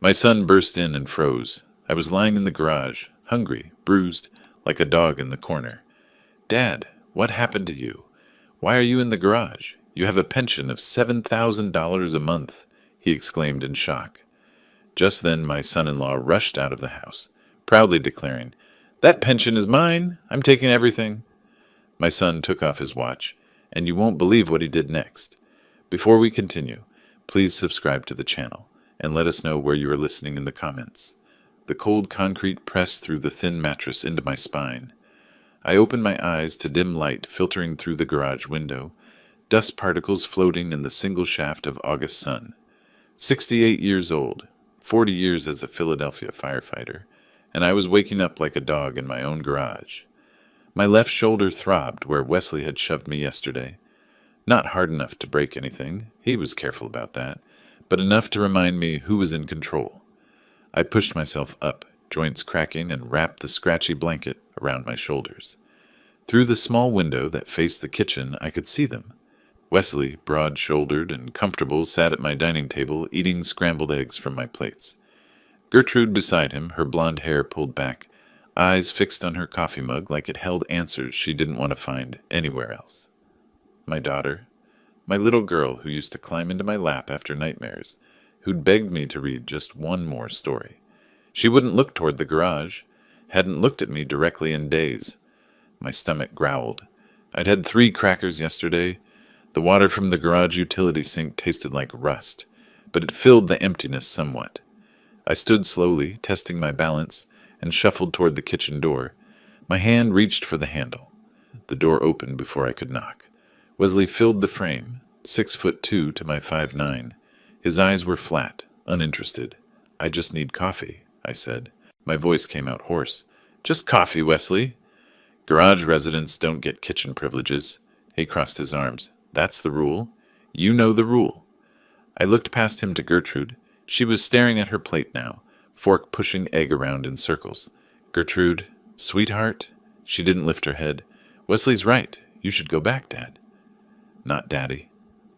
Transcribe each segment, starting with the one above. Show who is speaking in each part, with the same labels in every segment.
Speaker 1: My son burst in and froze. I was lying in the garage, hungry, bruised, like a dog in the corner. "Dad, what happened to you? Why are you in the garage? You have a pension of $7,000 a month," he exclaimed in shock. Just then my son-in-law rushed out of the house, proudly declaring, "That pension is mine. I'm taking everything." My son took off his watch, and you won't believe what he did next. Before we continue, please subscribe to the channel, and let us know where you are listening in the comments. The cold concrete pressed through the thin mattress into my spine. I opened my eyes to dim light filtering through the garage window, dust particles floating in the single shaft of August sun. 68 years old, 40 years as a Philadelphia firefighter, and I was waking up like a dog in my own garage. My left shoulder throbbed where Wesley had shoved me yesterday. Not hard enough to break anything, he was careful about that, but enough to remind me who was in control. I pushed myself up, joints cracking, and wrapped the scratchy blanket around my shoulders. Through the small window that faced the kitchen, I could see them. Wesley, broad-shouldered and comfortable, sat at my dining table eating scrambled eggs from my plates. Gertrude beside him, her blonde hair pulled back, eyes fixed on her coffee mug like it held answers she didn't want to find anywhere else. My daughter, my little girl who used to climb into my lap after nightmares, who'd begged me to read just one more story. She wouldn't look toward the garage, hadn't looked at me directly in days. My stomach growled. I'd had 3 crackers yesterday. The water from the garage utility sink tasted like rust, but it filled the emptiness somewhat. I stood slowly, testing my balance, and shuffled toward the kitchen door. My hand reached for the handle. The door opened before I could knock. Wesley filled the frame, 6'2" to my 5'9". His eyes were flat, uninterested. "I just need coffee," I said. My voice came out hoarse. "Just coffee, Wesley." "Garage residents don't get kitchen privileges." He crossed his arms. "That's the rule. You know the rule." I looked past him to Gertrude. She was staring at her plate now, fork pushing egg around in circles. "Gertrude, sweetheart." She didn't lift her head. "Wesley's right. You should go back, Dad." "Not Daddy.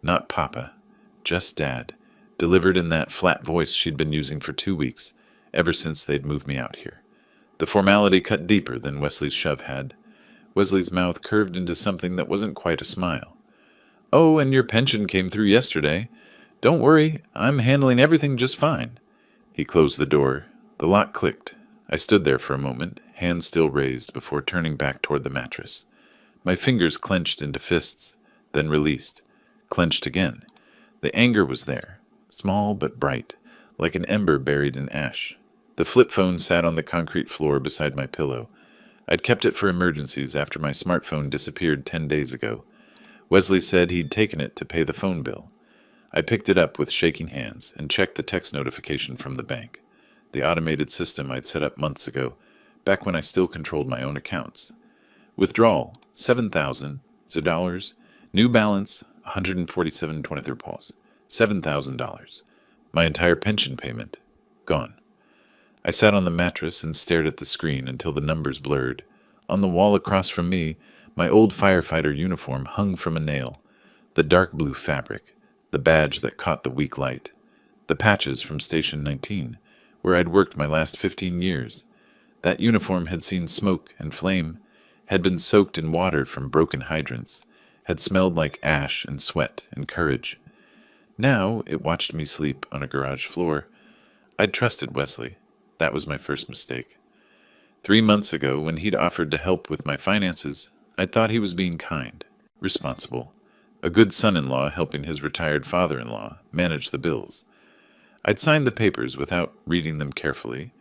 Speaker 1: Not Papa. Just Dad," delivered in that flat voice she'd been using for 2 weeks, ever since they'd moved me out here. The formality cut deeper than Wesley's shove had. Wesley's mouth curved into something that wasn't quite a smile. "Oh, and your pension came through yesterday. Don't worry, I'm handling everything just fine." He closed the door. The lock clicked. I stood there for a moment, hands still raised, before turning back toward the mattress. My fingers clenched into fists, then released. Clenched again. The anger was there, small but bright, like an ember buried in ash. The flip phone sat on the concrete floor beside my pillow. I'd kept it for emergencies after my smartphone disappeared 10 days ago. Wesley said he'd taken it to pay the phone bill. I picked it up with shaking hands and checked the text notification from the bank, the automated system I'd set up months ago, back when I still controlled my own accounts. Withdrawal, $7,000. New balance, 147.23 $7,000. My entire pension payment, gone. I sat on the mattress and stared at the screen until the numbers blurred. On the wall across from me, my old firefighter uniform hung from a nail. The dark blue fabric, the badge that caught the weak light. The patches from Station 19, where I'd worked my last 15 years. That uniform had seen smoke and flame, had been soaked in water from broken hydrants, had smelled like ash and sweat and courage. Now it watched me sleep on a garage floor. I'd trusted Wesley. That was my first mistake. 3 months ago, when he'd offered to help with my finances, I thought he was being kind, responsible, a good son-in-law helping his retired father-in-law manage the bills. I'd signed the papers without reading them carefully.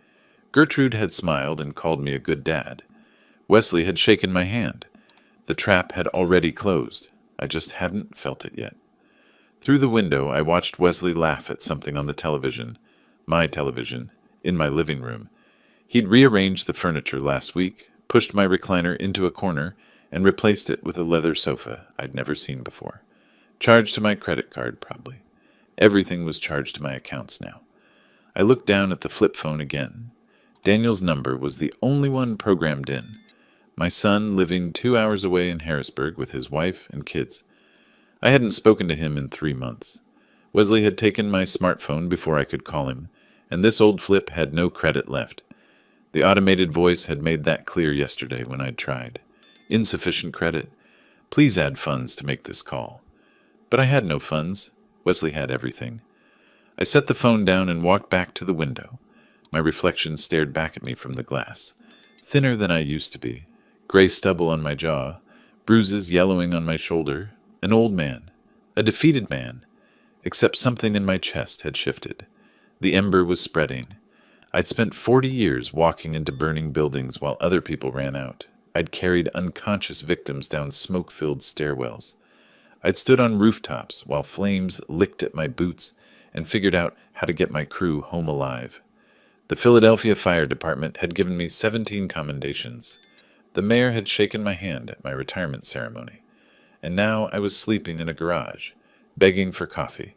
Speaker 1: Gertrude had smiled and called me a good dad. Wesley had shaken my hand. The trap had already closed. I just hadn't felt it yet. Through the window, I watched Wesley laugh at something on the television, my television, in my living room. He'd rearranged the furniture last week, pushed my recliner into a corner, and replaced it with a leather sofa I'd never seen before. Charged to my credit card, probably. Everything was charged to my accounts now. I looked down at the flip phone again. Daniel's number was the only one programmed in. My son living 2 hours away in Harrisburg with his wife and kids. I hadn't spoken to him in 3 months. Wesley had taken my smartphone before I could call him, and this old flip had no credit left. The automated voice had made that clear yesterday when I'd tried. Insufficient credit. Please add funds to make this call. But I had no funds. Wesley had everything. I set the phone down and walked back to the window. My reflection stared back at me from the glass. Thinner than I used to be. Gray stubble on my jaw. Bruises yellowing on my shoulder. An old man. A defeated man. Except something in my chest had shifted. The ember was spreading. I'd spent 40 years walking into burning buildings while other people ran out. I'd carried unconscious victims down smoke-filled stairwells. I'd stood on rooftops while flames licked at my boots and figured out how to get my crew home alive. The Philadelphia Fire Department had given me 17 commendations. The mayor had shaken my hand at my retirement ceremony. And now I was sleeping in a garage, begging for coffee,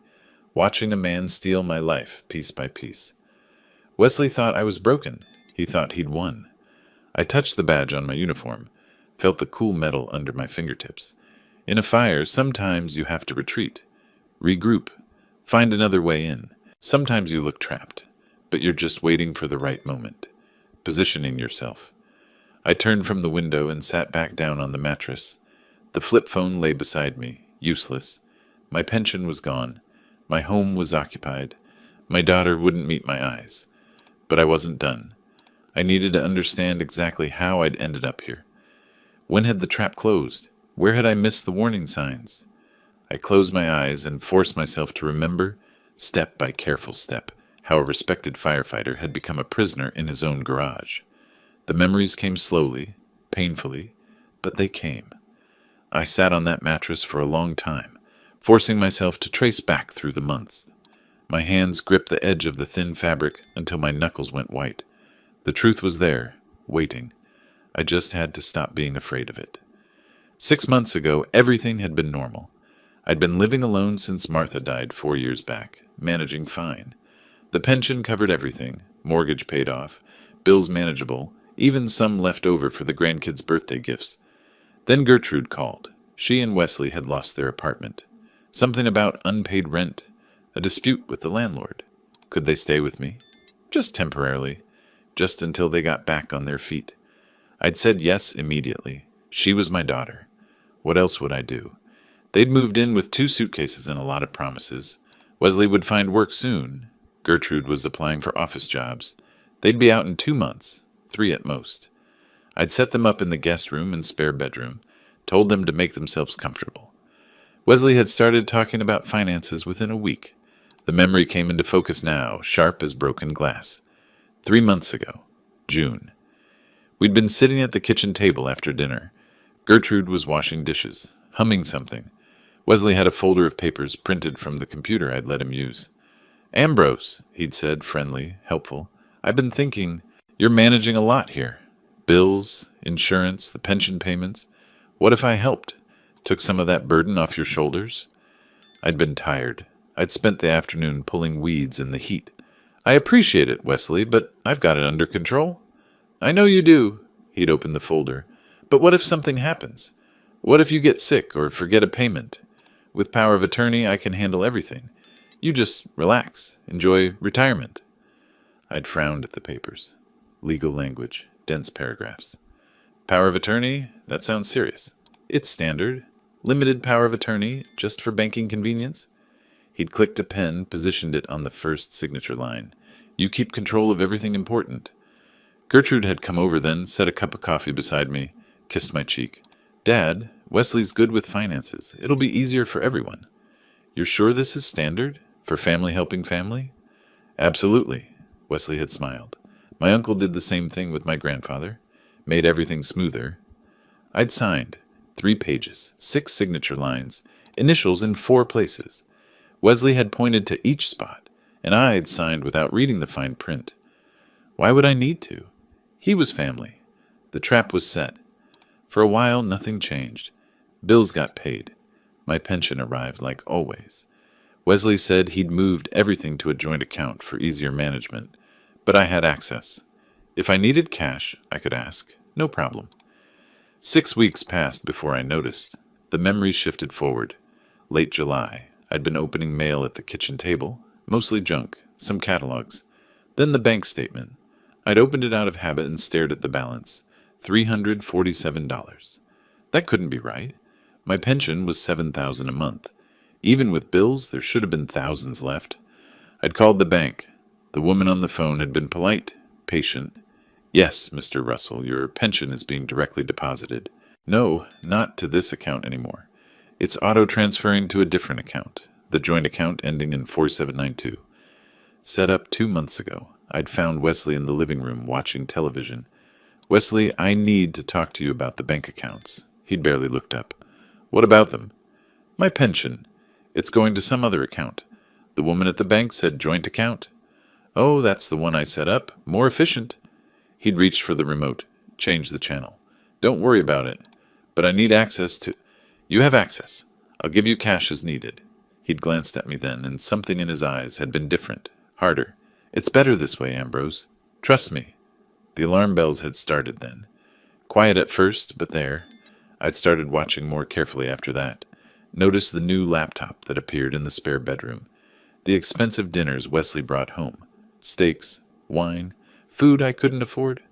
Speaker 1: watching a man steal my life piece by piece. Wesley thought I was broken. He thought he'd won. I touched the badge on my uniform, felt the cool metal under my fingertips. In a fire, sometimes you have to retreat, regroup, find another way in. Sometimes you look trapped, but you're just waiting for the right moment, positioning yourself. I turned from the window and sat back down on the mattress. The flip phone lay beside me, useless. My pension was gone. My home was occupied. My daughter wouldn't meet my eyes. But I wasn't done. I needed to understand exactly how I'd ended up here. When had the trap closed? Where had I missed the warning signs? I closed my eyes and forced myself to remember, step by careful step, how a respected firefighter had become a prisoner in his own garage. The memories came slowly, painfully, but they came. I sat on that mattress for a long time, forcing myself to trace back through the months. My hands gripped the edge of the thin fabric until my knuckles went white. The truth was there, waiting. I just had to stop being afraid of it. 6 months ago, everything had been normal. I'd been living alone since Martha died 4 years back, managing fine. The pension covered everything, mortgage paid off, bills manageable, even some left over for the grandkids' birthday gifts. Then Gertrude called. She and Wesley had lost their apartment. Something about unpaid rent, a dispute with the landlord. Could they stay with me? Just temporarily, just until they got back on their feet. I'd said yes immediately. She was my daughter. What else would I do? They'd moved in with 2 suitcases and a lot of promises. Wesley would find work soon. Gertrude was applying for office jobs. They'd be out in 2 months, 3 at most. I'd set them up in the guest room and spare bedroom, told them to make themselves comfortable. Wesley had started talking about finances within a week. The memory came into focus now, sharp as broken glass. 3 months ago, June. We'd been sitting at the kitchen table after dinner. Gertrude was washing dishes, humming something. Wesley had a folder of papers printed from the computer I'd let him use. "Ambrose," he'd said, friendly, helpful. "I've been thinking, you're managing a lot here. Bills, insurance, the pension payments. What if I helped? Took some of that burden off your shoulders?" I'd been tired. I'd spent the afternoon pulling weeds in the heat. "I appreciate it, Wesley, but I've got it under control." "I know you do." He'd opened the folder. "But what if something happens? What if you get sick or forget a payment? With power of attorney, I can handle everything. You just relax, enjoy retirement." I'd frowned at the papers. Legal language, dense paragraphs. "Power of attorney? That sounds serious." "It's standard. Limited power of attorney, just for banking convenience." He'd clicked a pen, positioned it on the first signature line. "You keep control of everything important." Gertrude had come over then, set a cup of coffee beside me, kissed my cheek. "Dad, Wesley's good with finances. It'll be easier for everyone." "You're sure this is standard? For family helping family?" "Absolutely." Wesley had smiled. "My uncle did the same thing with my grandfather. Made everything smoother." I'd signed. 3 pages, 6 signature lines, initials in 4 places. Wesley had pointed to each spot, and I had signed without reading the fine print. Why would I need to? He was family. The trap was set. For a while, nothing changed. Bills got paid. My pension arrived like always. Wesley said he'd moved everything to a joint account for easier management, but I had access. If I needed cash, I could ask. No problem. 6 weeks passed before I noticed. The memories shifted forward. Late July. I'd been opening mail at the kitchen table, mostly junk, some catalogs. Then the bank statement. I'd opened it out of habit and stared at the balance. $347. That couldn't be right. My pension was $7,000 a month. Even with bills, there should have been thousands left. I'd called the bank. The woman on the phone had been polite, patient. Yes, Mr. Russell, your pension is being directly deposited. No, not to this account anymore. It's auto-transferring to a different account, the joint account ending in 4792. Set up 2 months ago. I'd found Wesley in the living room watching television. Wesley, I need to talk to you about the bank accounts. He'd barely looked up. What about them? My pension. It's going to some other account. The woman at the bank said joint account. Oh, that's the one I set up. More efficient. He'd reached for the remote, changed the channel. Don't worry about it. But I need access to... You have access. I'll give you cash as needed. He'd glanced at me then, and something in his eyes had been different, harder. It's better this way, Ambrose. Trust me. The alarm bells had started then. Quiet at first, but there. I'd started watching more carefully after that. Noticed the new laptop that appeared in the spare bedroom. The expensive dinners Wesley brought home. Steaks, wine, food I couldn't afford.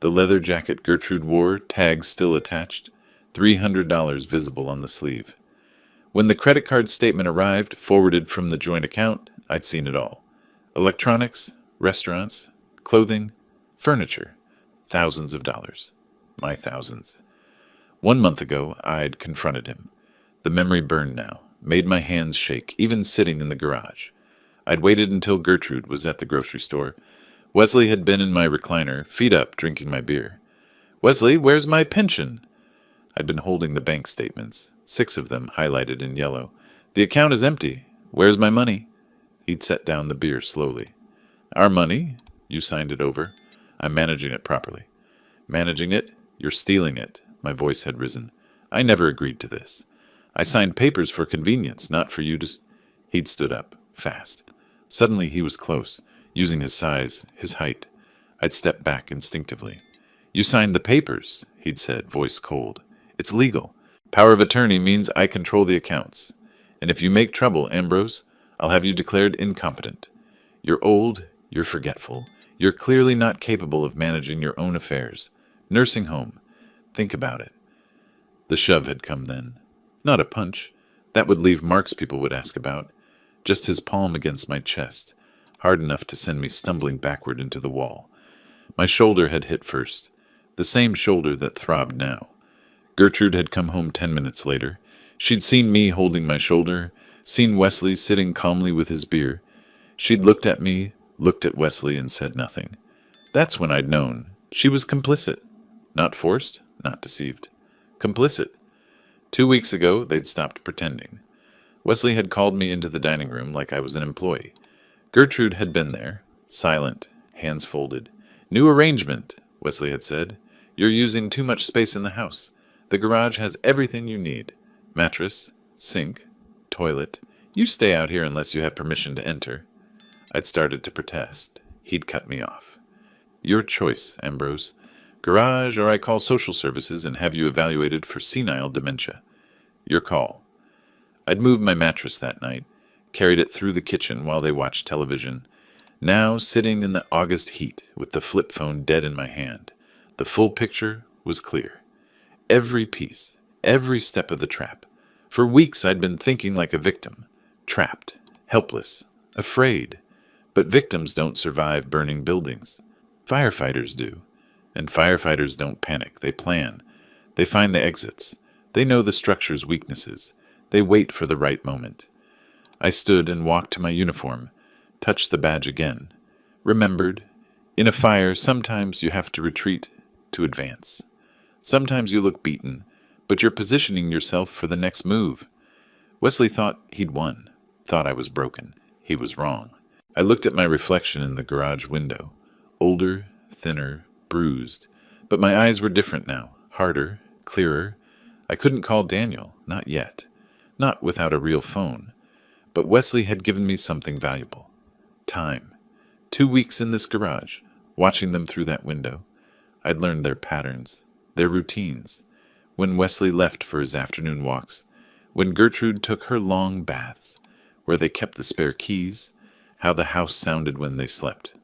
Speaker 1: The leather jacket Gertrude wore, tags still attached. $300 visible on the sleeve. When the credit card statement arrived, forwarded from the joint account, I'd seen it all. Electronics, restaurants, clothing, furniture. Thousands of dollars. My thousands. 1 month ago, I'd confronted him. The memory burned now, made my hands shake, even sitting in the garage. I'd waited until Gertrude was at the grocery store. Wesley had been in my recliner, feet up, drinking my beer. Wesley, where's my pension? I'd been holding the bank statements, 6 of them highlighted in yellow. The account is empty. Where's my money? He'd set down the beer slowly. Our money? You signed it over. I'm managing it properly. Managing it? You're stealing it. My voice had risen. I never agreed to this. I signed papers for convenience, not for you to... He'd stood up, fast. Suddenly he was close, using his size, his height. I'd stepped back instinctively. You signed the papers, he'd said, voice cold. It's legal. Power of attorney means I control the accounts. And if you make trouble, Ambrose, I'll have you declared incompetent. You're old, you're forgetful. You're clearly not capable of managing your own affairs. Nursing home. Think about it. The shove had come then. Not a punch. That would leave marks people would ask about. Just his palm against my chest, hard enough to send me stumbling backward into the wall. My shoulder had hit first, the same shoulder that throbbed now. Gertrude had come home 10 minutes later. She'd seen me holding my shoulder, seen Wesley sitting calmly with his beer. She'd looked at me, looked at Wesley, and said nothing. That's when I'd known. She was complicit. Not forced, not deceived. Complicit. 2 weeks ago, they'd stopped pretending. Wesley had called me into the dining room like I was an employee. Gertrude had been there, silent, hands folded. New arrangement, Wesley had said. You're using too much space in the house. The garage has everything you need. Mattress, sink, toilet. You stay out here unless you have permission to enter. I'd started to protest. He'd cut me off. Your choice, Ambrose. Garage, or I call social services and have you evaluated for senile dementia. Your call. I'd moved my mattress that night, carried it through the kitchen while they watched television. Now, sitting in the August heat with the flip phone dead in my hand, the full picture was clear. Every piece, every step of the trap. For weeks I'd been thinking like a victim. Trapped, helpless, afraid. But victims don't survive burning buildings. Firefighters do. And firefighters don't panic. They plan. They find the exits. They know the structure's weaknesses. They wait for the right moment. I stood and walked to my uniform, touched the badge again. Remembered, in a fire, sometimes you have to retreat to advance. Sometimes you look beaten, but you're positioning yourself for the next move. Wesley thought he'd won, thought I was broken. He was wrong. I looked at my reflection in the garage window. Older, thinner, bruised. But my eyes were different now, harder, clearer. I couldn't call Daniel, not yet. Not without a real phone. But Wesley had given me something valuable. Time. 2 weeks in this garage, watching them through that window. I'd learned their patterns, their routines. When Wesley left for his afternoon walks, when Gertrude took her long baths, where they kept the spare keys, how the house sounded when they slept.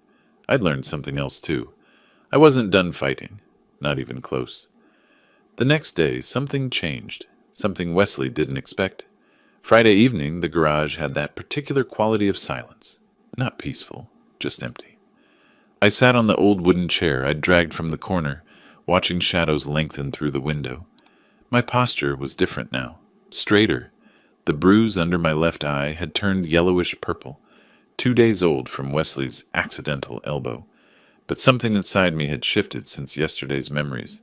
Speaker 1: I'd learned something else too. I wasn't done fighting. Not even close. The next day, something changed. Something Wesley didn't expect. Friday evening, the garage had that particular quality of silence. Not peaceful, just empty. I sat on the old wooden chair I'd dragged from the corner, watching shadows lengthen through the window. My posture was different now, straighter. The bruise under my left eye had turned yellowish purple, 2 days old from Wesley's accidental elbow. But something inside me had shifted since yesterday's memories.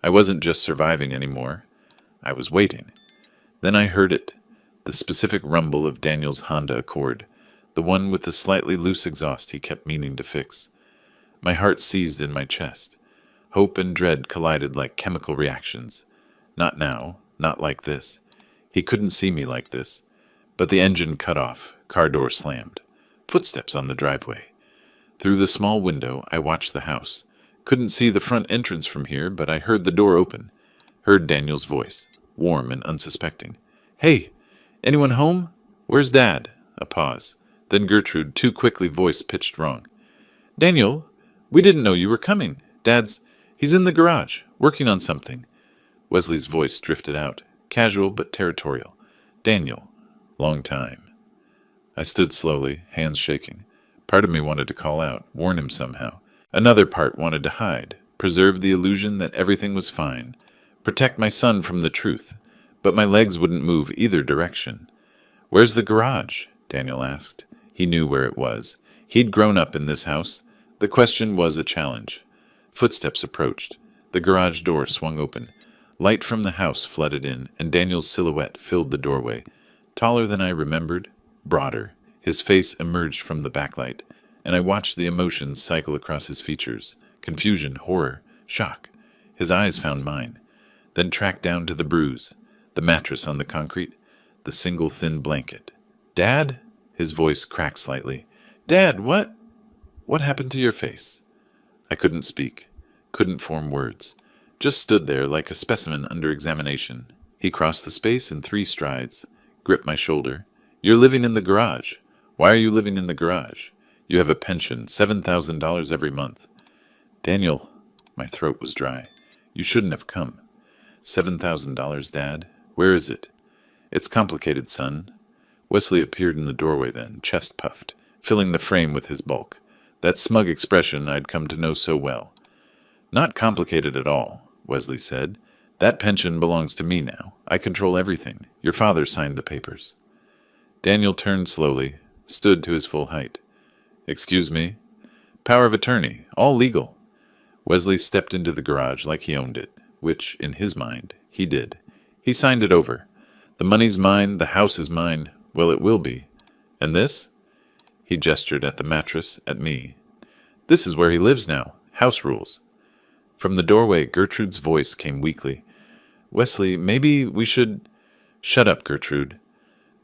Speaker 1: I wasn't just surviving anymore. I was waiting. Then I heard it, the specific rumble of Daniel's Honda Accord, the one with the slightly loose exhaust he kept meaning to fix. My heart seized in my chest. Hope and dread collided like chemical reactions. Not now, not like this. He couldn't see me like this. But the engine cut off, car door slammed. Footsteps on the driveway. Through the small window, I watched the house. Couldn't see the front entrance from here, but I heard the door open. Heard Daniel's voice, warm and unsuspecting. "Hey, anyone home? Where's Dad?" A pause. Then Gertrude, too quickly voice pitched wrong. "Daniel, we didn't know you were coming. He's in the garage, working on something." Wesley's voice drifted out, casual but territorial. "Daniel, long time." I stood slowly, hands shaking. Part of me wanted to call out, warn him somehow. Another part wanted to hide, preserve the illusion that everything was fine, protect my son from the truth. But my legs wouldn't move either direction. "Where's the garage?" Daniel asked. He knew where it was. He'd grown up in this house. The question was a challenge. Footsteps approached. The garage door swung open. Light from the house flooded in, and Daniel's silhouette filled the doorway. Taller than I remembered, broader. His face emerged from the backlight, and I watched the emotions cycle across his features. Confusion, horror, shock. His eyes found mine, then tracked down to the bruise, the mattress on the concrete, the single thin blanket. "Dad?" His voice cracked slightly. "Dad, what? What happened to your face?" I couldn't speak, couldn't form words. Just stood there like a specimen under examination. He crossed the space in 3 strides, gripped my shoulder. "You're living in the garage. Why are you living in the garage? You have a pension, $7,000 every month." "Daniel," my throat was dry. "You shouldn't have come." $7,000, Dad? Where is it?" "It's complicated, son." Wesley appeared in the doorway then, chest puffed, filling the frame with his bulk. That smug expression I'd come to know so well. "Not complicated at all," Wesley said. "That pension belongs to me now. I control everything. Your father signed the papers." Daniel turned slowly, stood to his full height. "Excuse me?" "Power of attorney, all legal." Wesley stepped into the garage like he owned it, which, in his mind, he did. He signed it over. "The money's mine, the house is mine. Well, it will be. And this?" He gestured at the mattress, at me. "This is where he lives now. House rules." From the doorway, Gertrude's voice came weakly. "Wesley, maybe we should—" "Shut up, Gertrude."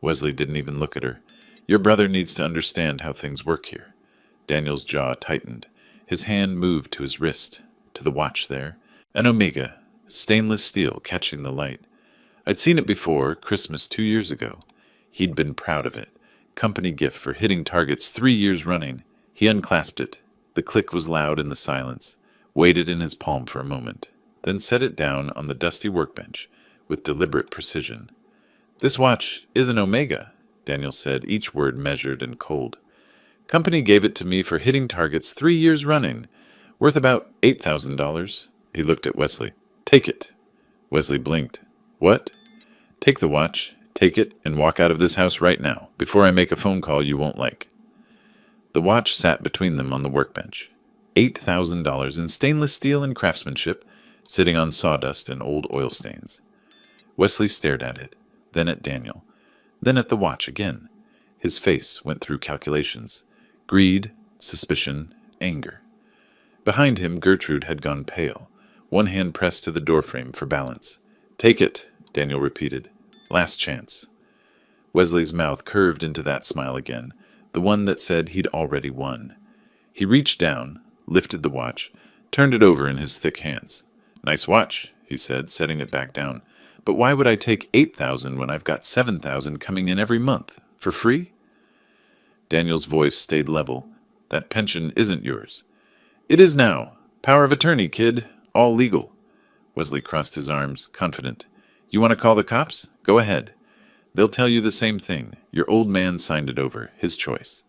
Speaker 1: Wesley didn't even look at her. "Your brother needs to understand how things work here." Daniel's jaw tightened. His hand moved to his wrist, to the watch there. An Omega, stainless steel catching the light. I'd seen it before, Christmas 2 years ago. He'd been proud of it. Company gift for hitting targets 3 years running. He unclasped it. The click was loud in the silence. Waited in his palm for a moment, then set it down on the dusty workbench with deliberate precision. "This watch is an Omega," Daniel said, each word measured and cold. "Company gave it to me for hitting targets 3 years running, worth about $8,000. He looked at Wesley. "Take it." Wesley blinked. "What?" "Take the watch, take it, and walk out of this house right now, before I make a phone call you won't like." The watch sat between them on the workbench. $8,000 in stainless steel and craftsmanship, sitting on sawdust and old oil stains. Wesley stared at it, then at Daniel, then at the watch again. His face went through calculations. Greed, suspicion, anger. Behind him, Gertrude had gone pale, one hand pressed to the doorframe for balance. "Take it," Daniel repeated. "Last chance." Wesley's mouth curved into that smile again, the one that said he'd already won. He reached down, lifted the watch, turned it over in his thick hands. "Nice watch," he said, setting it back down. "But why would I take $8,000 when I've got $7,000 coming in every month? For free?" Daniel's voice stayed level. That pension isn't yours. It is now. Power of attorney, kid. All legal. Wesley crossed his arms, confident. You want to call the cops? Go ahead. They'll tell you the same thing. Your old man signed it over. His choice.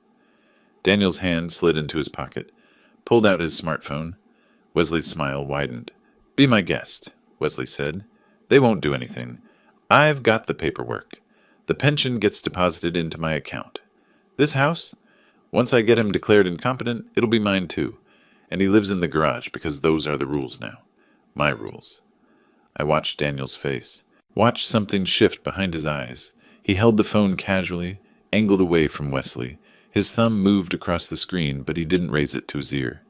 Speaker 1: Daniel's hand slid into his pocket, pulled out his smartphone. Wesley's smile widened. Be my guest, Wesley said. They won't do anything. I've got the paperwork. The pension gets deposited into my account. This house? Once I get him declared incompetent, it'll be mine too. And he lives in the garage because those are the rules now. My rules. I watched Daniel's face. Watched something shift behind his eyes. He held the phone casually, angled away from Wesley. His thumb moved across the screen, but he didn't raise it to his ear.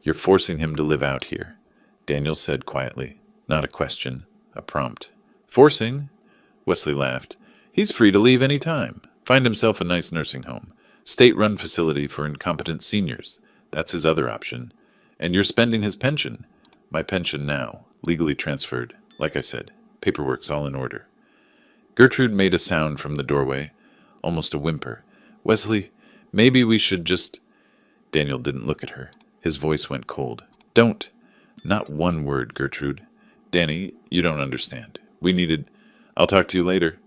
Speaker 1: You're forcing him to live out here, Daniel said quietly. Not a question, a prompt. Forcing? Wesley laughed. He's free to leave any time. Find himself a nice nursing home. State-run facility for incompetent seniors. That's his other option. And you're spending his pension. My pension now, legally transferred. Like I said, paperwork's all in order. Gertrude made a sound from the doorway, almost a whimper. Wesley, maybe we should just... Daniel didn't look at her. His voice went cold. Don't. Not one word, Gertrude. Danny, you don't understand. We needed... I'll talk to you later.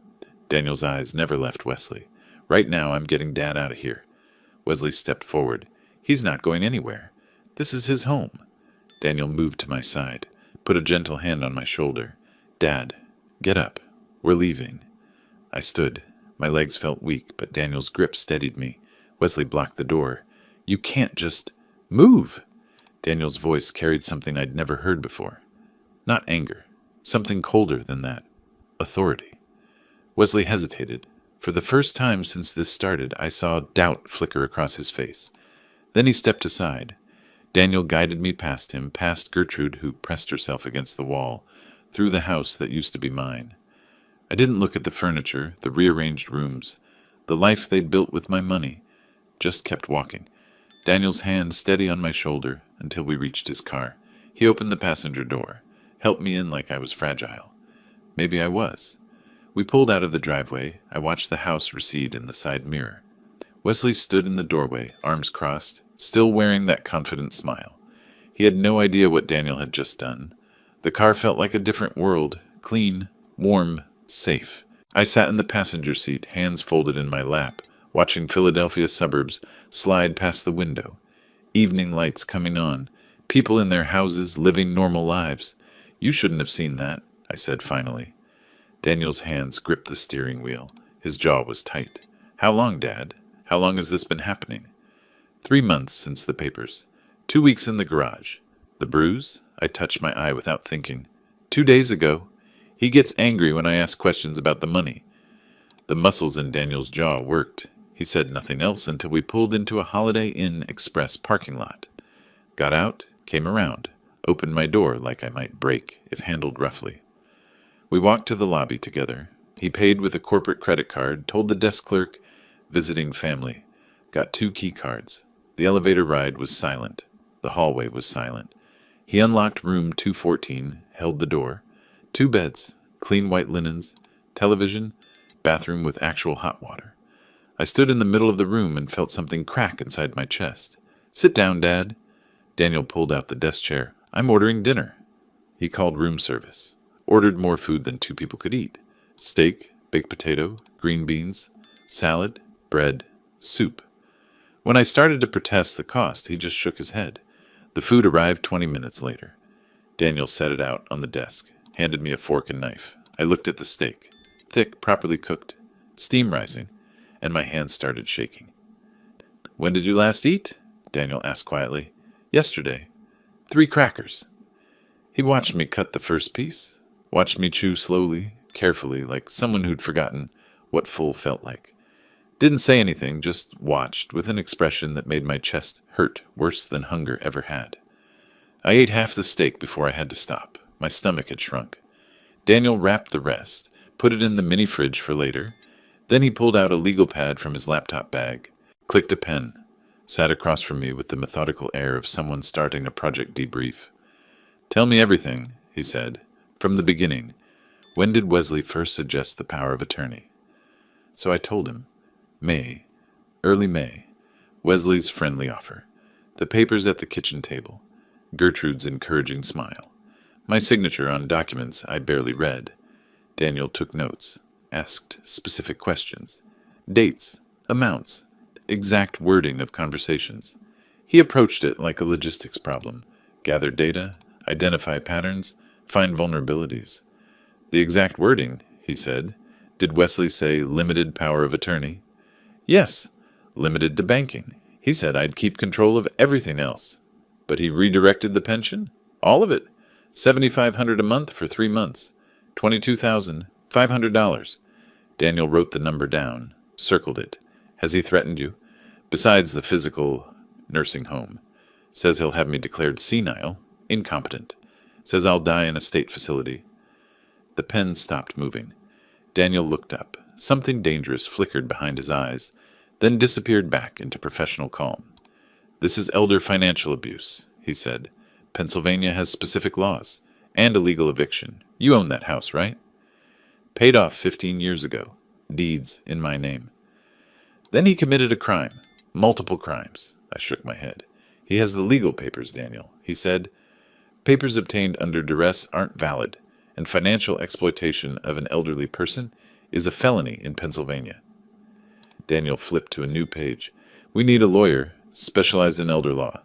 Speaker 1: Daniel's eyes never left Wesley. Right now, I'm getting Dad out of here. Wesley stepped forward. He's not going anywhere. This is his home. Daniel moved to my side, put a gentle hand on my shoulder. Dad, get up. We're leaving. I stood. My legs felt weak, but Daniel's grip steadied me. Wesley blocked the door. You can't just... Move! Daniel's voice carried something I'd never heard before. Not anger. Something colder than that. Authority. Wesley hesitated. For the first time since this started, I saw doubt flicker across his face. Then he stepped aside. Daniel guided me past him, past Gertrude, who pressed herself against the wall, through the house that used to be mine. I didn't look at the furniture, the rearranged rooms, the life they'd built with my money. Just kept walking. Daniel's hand steady on my shoulder until we reached his car. He opened the passenger door, helped me in like I was fragile. Maybe I was. We pulled out of the driveway. I watched the house recede in the side mirror. Wesley stood in the doorway, arms crossed, still wearing that confident smile. He had no idea what Daniel had just done. The car felt like a different world, clean, warm, safe. I sat in the passenger seat, hands folded in my lap, watching Philadelphia suburbs slide past the window. Evening lights coming on, people in their houses living normal lives. You shouldn't have seen that, I said finally. Daniel's hands gripped the steering wheel. His jaw was tight. How long, Dad? How long has this been happening? 3 months since the papers. 2 weeks in the garage. The bruise? I touched my eye without thinking. 2 days ago. He gets angry when I ask questions about the money. The muscles in Daniel's jaw worked. He said nothing else until we pulled into a Holiday Inn Express parking lot. Got out, came around, opened my door like I might break if handled roughly. We walked to the lobby together. He paid with a corporate credit card, told the desk clerk, visiting family. Got 2 key cards. The elevator ride was silent. The hallway was silent. He unlocked room 214, held the door. 2 beds, clean white linens, television, bathroom with actual hot water. I stood in the middle of the room and felt something crack inside my chest. Sit down, Dad. Daniel pulled out the desk chair. I'm ordering dinner. He called room service. Ordered more food than 2 people could eat. Steak, baked potato, green beans, salad, bread, soup. When I started to protest the cost, he just shook his head. The food arrived 20 minutes later. Daniel set it out on the desk, handed me a fork and knife. I looked at the steak. Thick, properly cooked, steam rising, and my hands started shaking. When did you last eat? Daniel asked quietly. Yesterday. 3 crackers. He watched me cut the first piece, watched me chew slowly, carefully, like someone who'd forgotten what full felt like. Didn't say anything, just watched, with an expression that made my chest hurt worse than hunger ever had. I ate half the steak before I had to stop. My stomach had shrunk. Daniel wrapped the rest, put it in the mini fridge for later. Then he pulled out a legal pad from his laptop bag, clicked a pen, sat across from me with the methodical air of someone starting a project debrief. Tell me everything, he said, from the beginning. When did Wesley first suggest the power of attorney? So I told him. May, early May, Wesley's friendly offer. The papers at the kitchen table. Gertrude's encouraging smile. My signature on documents I barely read. Daniel took notes, asked specific questions. Dates, amounts, exact wording of conversations. He approached it like a logistics problem. Gather data, identify patterns, find vulnerabilities. The exact wording, he said. Did Wesley say limited power of attorney? Yes, limited to banking. He said I'd keep control of everything else. But he redirected the pension? All of it. $7,500 a month for 3 months. $22,500. Daniel wrote the number down, circled it. Has he threatened you? Besides the physical nursing home. Says he'll have me declared senile, incompetent. Says I'll die in a state facility. The pen stopped moving. Daniel looked up. Something dangerous flickered behind his eyes, then disappeared back into professional calm. This is elder financial abuse, he said. Pennsylvania has specific laws, and a legal eviction. You own that house, right? Paid off 15 years ago. Deeds in my name. Then he committed a crime. Multiple crimes. I shook my head. He has the legal papers, Daniel. He said, papers obtained under duress aren't valid, and financial exploitation of an elderly person is a felony in Pennsylvania. Daniel flipped to a new page. We need a lawyer, specialized in elder law.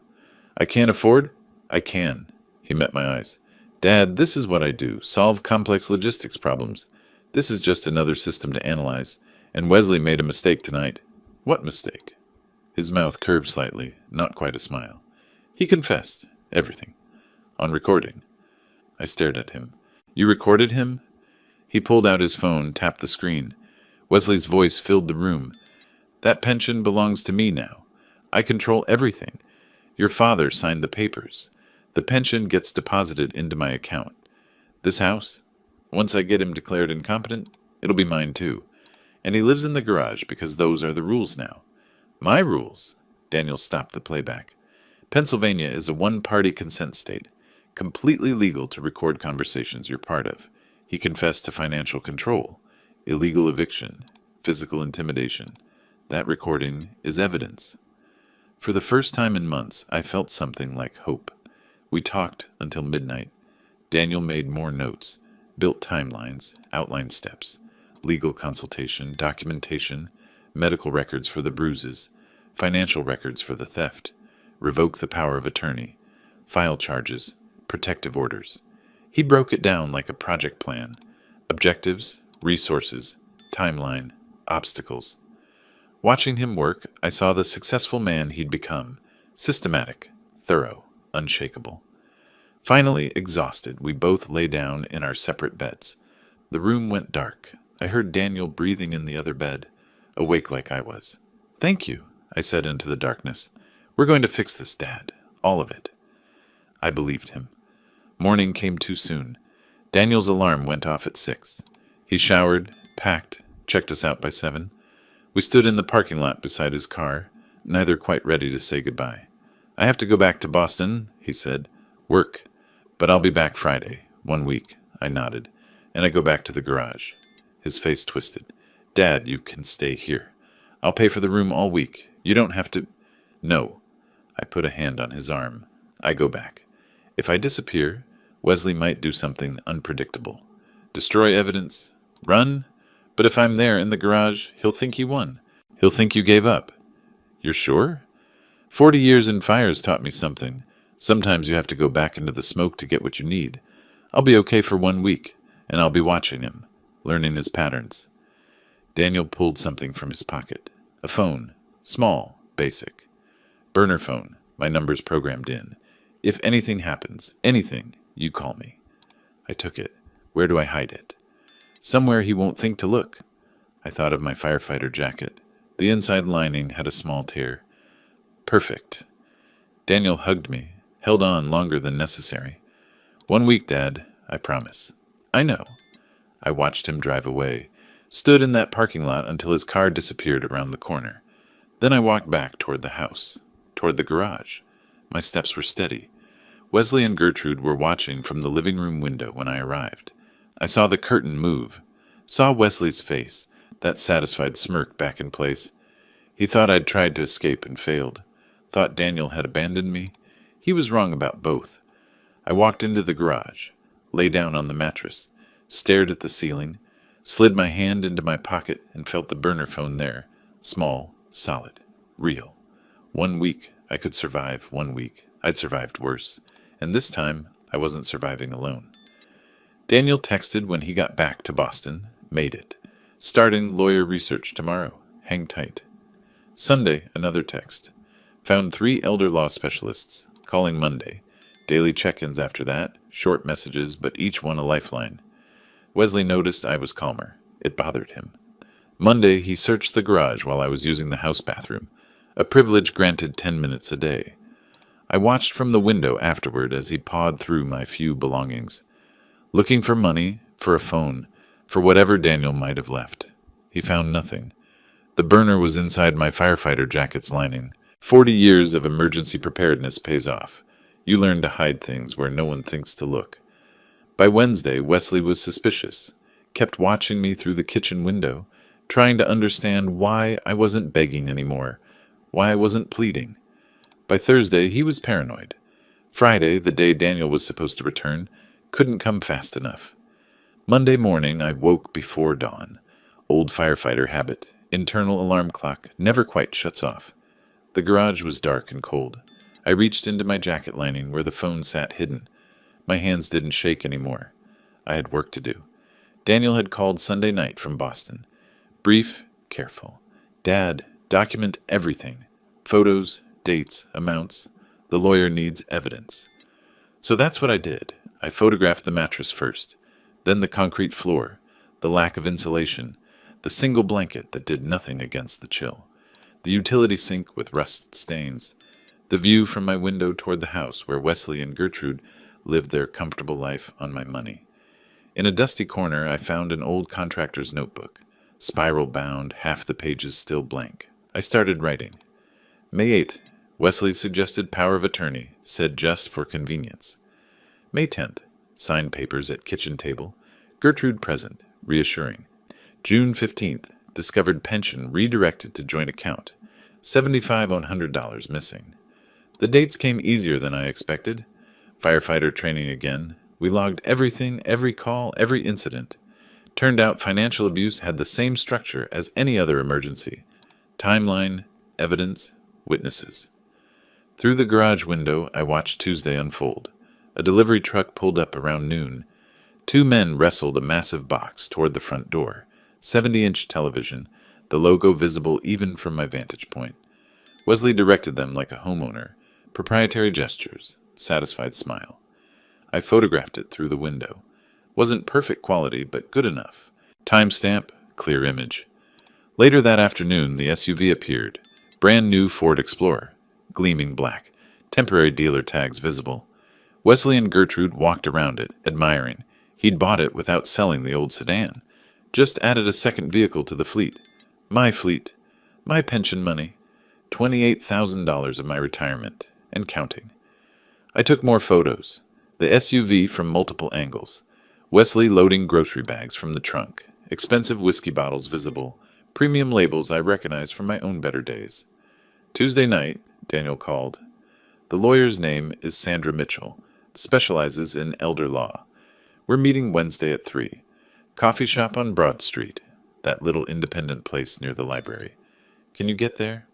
Speaker 1: I can't afford? I can. He met my eyes. Dad, this is what I do. Solve complex logistics problems. This is just another system to analyze. And Wesley made a mistake tonight. What mistake? His mouth curved slightly, not quite a smile. He confessed. Everything. On recording. I stared at him. You recorded him? He pulled out his phone, tapped the screen. Wesley's voice filled the room. That pension belongs to me now. I control everything. Your father signed the papers. The pension gets deposited into my account. This house, once I get him declared incompetent, it'll be mine too. And he lives in the garage because those are the rules now. My rules? Daniel stopped the playback. Pennsylvania is a one-party consent state, completely legal to record conversations you're part of. He confessed to financial control, illegal eviction, physical intimidation. That recording is evidence. For the first time in months, I felt something like hope. We talked until midnight. Daniel made more notes, built timelines, outlined steps, legal consultation, documentation, medical records for the bruises, financial records for the theft, revoke the power of attorney, file charges, protective orders. He broke it down like a project plan. Objectives, resources, timeline, obstacles. Watching him work, I saw the successful man he'd become. Systematic, thorough, unshakable. Finally, exhausted, we both lay down in our separate beds. The room went dark. I heard Daniel breathing in the other bed, awake like I was. Thank you, I said into the darkness. We're going to fix this, Dad. All of it. I believed him. Morning came too soon. Daniel's alarm went off at 6. He showered, packed, checked us out by 7. We stood in the parking lot beside his car, neither quite ready to say goodbye. I have to go back to Boston, he said. Work. But I'll be back Friday. 1 week. I nodded. And I go back to the garage. His face twisted. Dad, you can stay here. I'll pay for the room all week. You don't have to... No. I put a hand on his arm. I go back. If I disappear, Wesley might do something unpredictable. Destroy evidence. Run. But if I'm there in the garage, he'll think he won. He'll think you gave up. You're sure? 40 years in fires taught me something. Sometimes you have to go back into the smoke to get what you need. I'll be okay for 1 week, and I'll be watching him, learning his patterns. Daniel pulled something from his pocket. A phone. Small. Basic. Burner phone. My number's programmed in. If anything happens, anything, you call me. I took it. Where do I hide it? Somewhere he won't think to look. I thought of my firefighter jacket. The inside lining had a small tear. Perfect. Daniel hugged me, held on longer than necessary. 1 week, Dad, I promise. I know. I watched him drive away, stood in that parking lot until his car disappeared around the corner. Then I walked back toward the house, toward the garage. My steps were steady. Wesley and Gertrude were watching from the living room window when I arrived. I saw the curtain move, saw Wesley's face, that satisfied smirk back in place. He thought I'd tried to escape and failed. Thought Daniel had abandoned me. He was wrong about both. I walked into the garage, lay down on the mattress, stared at the ceiling, slid my hand into my pocket and felt the burner phone there. Small, solid, real. 1 week, I could survive 1 week. I'd survived worse. And this time, I wasn't surviving alone. Daniel texted when he got back to Boston. Made it. Starting lawyer research tomorrow. Hang tight. Sunday, another text. Found 3 elder law specialists. Calling Monday. Daily check-ins after that. Short messages, but each one a lifeline. Wesley noticed I was calmer. It bothered him. Monday, he searched the garage while I was using the house bathroom. A privilege granted 10 minutes a day. I watched from the window afterward as he pawed through my few belongings. Looking for money, for a phone, for whatever Daniel might have left. He found nothing. The burner was inside my firefighter jacket's lining. 40 years of emergency preparedness pays off. You learn to hide things where no one thinks to look. By Wednesday, Wesley was suspicious, kept watching me through the kitchen window, trying to understand why I wasn't begging anymore, why I wasn't pleading. By Thursday, he was paranoid. Friday, the day Daniel was supposed to return, couldn't come fast enough. Monday morning, I woke before dawn. Old firefighter habit. Internal alarm clock never quite shuts off. The garage was dark and cold. I reached into my jacket lining where the phone sat hidden. My hands didn't shake anymore. I had work to do. Daniel had called Sunday night from Boston. Brief, careful. Dad, document everything. Photos, dates, amounts. The lawyer needs evidence. So that's what I did. I photographed the mattress first, then the concrete floor, the lack of insulation, the single blanket that did nothing against the chill, the utility sink with rust stains, the view from my window toward the house where Wesley and Gertrude lived their comfortable life on my money. In a dusty corner, I found an old contractor's notebook, spiral-bound, half the pages still blank. I started writing. May 8th, Wesley suggested power of attorney, said just for convenience. May 10th, signed papers at kitchen table, Gertrude present, reassuring. June 15th, discovered pension redirected to joint account, $7,500 missing. The dates came easier than I expected. Firefighter training again. We logged everything, every call, every incident. Turned out financial abuse had the same structure as any other emergency. Timeline, evidence, witnesses. Through the garage window, I watched Tuesday unfold. A delivery truck pulled up around noon. 2 men wrestled a massive box toward the front door. 70-inch television, the logo visible even from my vantage point. Wesley directed them like a homeowner. Proprietary gestures, satisfied smile. I photographed it through the window. Wasn't perfect quality, but good enough. Timestamp, clear image. Later that afternoon, the SUV appeared. Brand new Ford Explorer, gleaming black, temporary dealer tags visible. Wesley and Gertrude walked around it, admiring. He'd bought it without selling the old sedan. Just added a second vehicle to the fleet. My fleet. My pension money. $28,000 of my retirement. And counting. I took more photos. The SUV from multiple angles. Wesley loading grocery bags from the trunk. Expensive whiskey bottles visible. Premium labels I recognized from my own better days. Tuesday night, Daniel called. The lawyer's name is Sandra Mitchell. Specializes in elder law. We're meeting Wednesday at 3. Coffee shop on Broad Street. That little independent place near the library. Can you get there?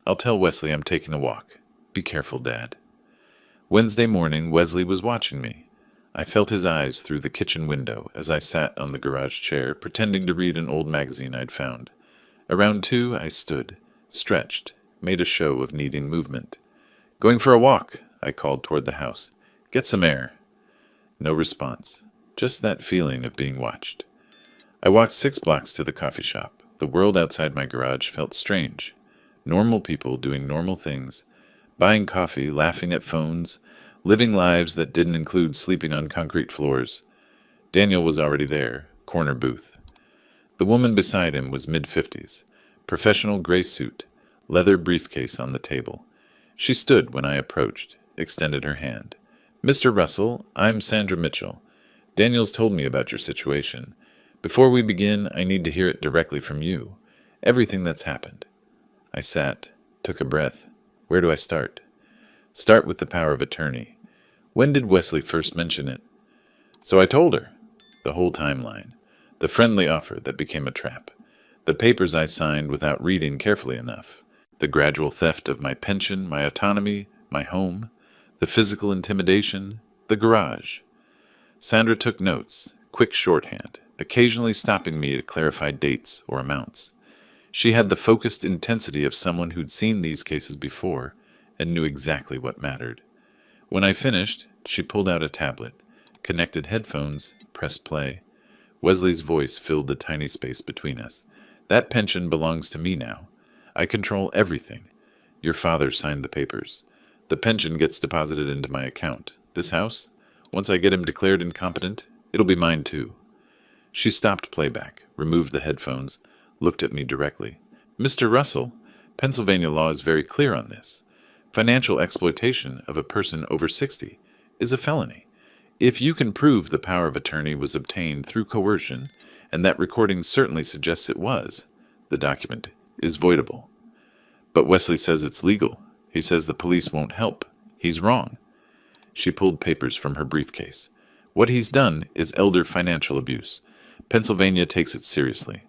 Speaker 1: I'll tell Wesley I'm taking a walk. Be careful, Dad. Wednesday morning, Wesley was watching me. I felt his eyes through the kitchen window as I sat on the garage chair, pretending to read an old magazine I'd found. Around 2, I stood, stretched, made a show of needing movement. Going for a walk, I called toward the house. Get some air. No response. Just that feeling of being watched. I walked 6 blocks to the coffee shop. The world outside my garage felt strange. Normal people doing normal things. Buying coffee, laughing at phones, living lives that didn't include sleeping on concrete floors. Daniel was already there, corner booth. The woman beside him was mid-50s, professional gray suit, leather briefcase on the table. She stood when I approached, extended her hand. Mr. Russell, I'm Sandra Mitchell. Daniel's told me about your situation. Before we begin, I need to hear it directly from you. Everything that's happened. I sat, took a breath. Where do I start? Start with the power of attorney. When did Wesley first mention it? So I told her. The whole timeline. The friendly offer that became a trap. The papers I signed without reading carefully enough. The gradual theft of my pension, my autonomy, my home. The physical intimidation. The garage. Sandra took notes, quick shorthand, occasionally stopping me to clarify dates or amounts. She had the focused intensity of someone who'd seen these cases before and knew exactly what mattered. When I finished, she pulled out a tablet, connected headphones, pressed play. Wesley's voice filled the tiny space between us. That pension belongs to me now. I control everything. Your father signed the papers. The pension gets deposited into my account. This house? Once I get him declared incompetent, it'll be mine too. She stopped playback, removed the headphones, looked at me directly. Mr. Russell, Pennsylvania law is very clear on this. Financial exploitation of a person over 60 is a felony. If you can prove the power of attorney was obtained through coercion, and that recording certainly suggests it was, the document is voidable. But Wesley says it's legal. He says the police won't help. He's wrong. She pulled papers from her briefcase. What he's done is elder financial abuse. Pennsylvania takes it seriously.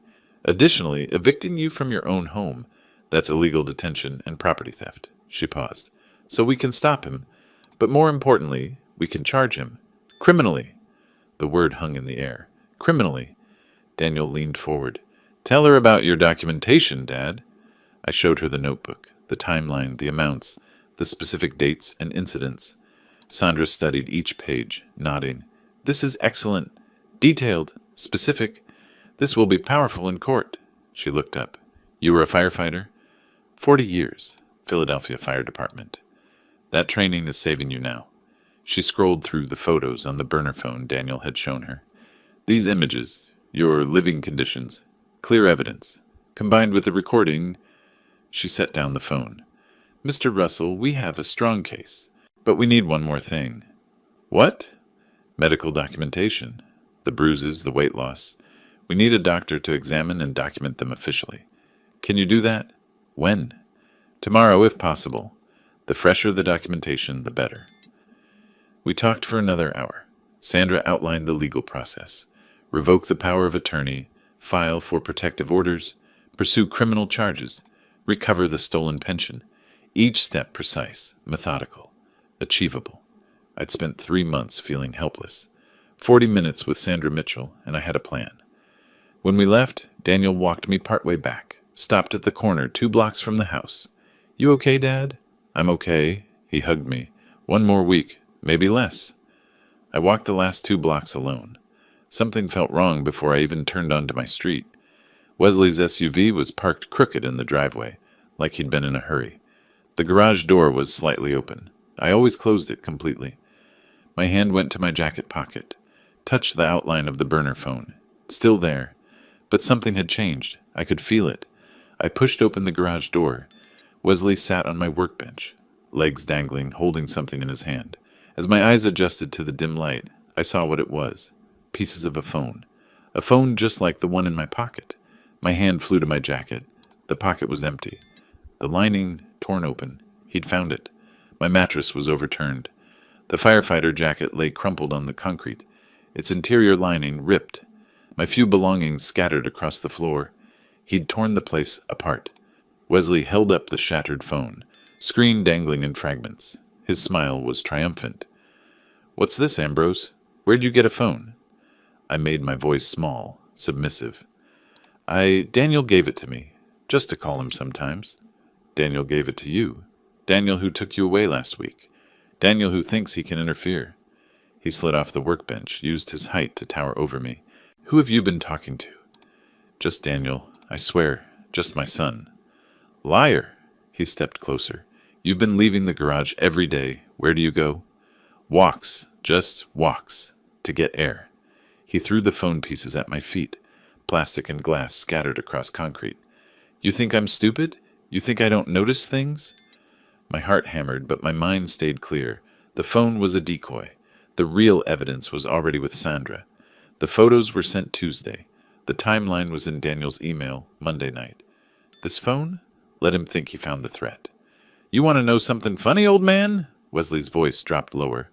Speaker 1: Additionally, evicting you from your own home, that's illegal detention and property theft. She paused. So we can stop him, but more importantly, we can charge him. Criminally. The word hung in the air. Criminally. Daniel leaned forward. Tell her about your documentation, Dad. I showed her the notebook, the timeline, the amounts, the specific dates and incidents. Sandra studied each page, nodding. This is excellent. Detailed. Specific. This will be powerful in court. She looked up. You were a firefighter? 40 years. Philadelphia Fire Department. That training is saving you now. She scrolled through the photos on the burner phone Daniel had shown her. These images, your living conditions, clear evidence, combined with the recording. She set down the phone. Mr. Russell, we have a strong case, but we need one more thing. What? Medical documentation. The bruises, the weight loss. We need a doctor to examine and document them officially. Can you do that? When? Tomorrow, if possible. The fresher the documentation, the better. We talked for another hour. Sandra outlined the legal process. Revoke the power of attorney, file for protective orders, pursue criminal charges, recover the stolen pension. Each step precise, methodical, achievable. I'd spent 3 months feeling helpless. 40 minutes with Sandra Mitchell, and I had a plan. When we left, Daniel walked me partway back, stopped at the corner 2 blocks from the house. You okay, Dad? I'm okay. He hugged me. 1 more week, maybe less. I walked the last 2 blocks alone. Something felt wrong before I even turned onto my street. Wesley's SUV was parked crooked in the driveway, like he'd been in a hurry. The garage door was slightly open. I always closed it completely. My hand went to my jacket pocket, touched the outline of the burner phone. Still there. But something had changed. I could feel it. I pushed open the garage door. Wesley sat on my workbench, legs dangling, holding something in his hand. As my eyes adjusted to the dim light, I saw what it was. Pieces of a phone. A phone just like the one in my pocket. My hand flew to my jacket. The pocket was empty. The lining torn open. He'd found it. My mattress was overturned. The firefighter jacket lay crumpled on the concrete, its interior lining ripped. My few belongings scattered across the floor. He'd torn the place apart. Wesley held up the shattered phone, screen dangling in fragments. His smile was triumphant. What's this, Ambrose? Where'd you get a phone? I made my voice small, submissive. Daniel gave it to me, just to call him sometimes. Daniel gave it to you. Daniel who took you away last week. Daniel who thinks he can interfere. He slid off the workbench, used his height to tower over me. Who have you been talking to? Just Daniel, I swear, just my son. Liar! He stepped closer. You've been leaving the garage every day. Where do you go? Walks, just walks, to get air. He threw the phone pieces at my feet, plastic and glass scattered across concrete. You think I'm stupid? You think I don't notice things? My heart hammered, but my mind stayed clear. The phone was a decoy. The real evidence was already with Sandra. The photos were sent Tuesday. The timeline was in Daniel's email Monday night. This phone? Let him think he found the threat. You want to know something funny, old man? Wesley's voice dropped lower.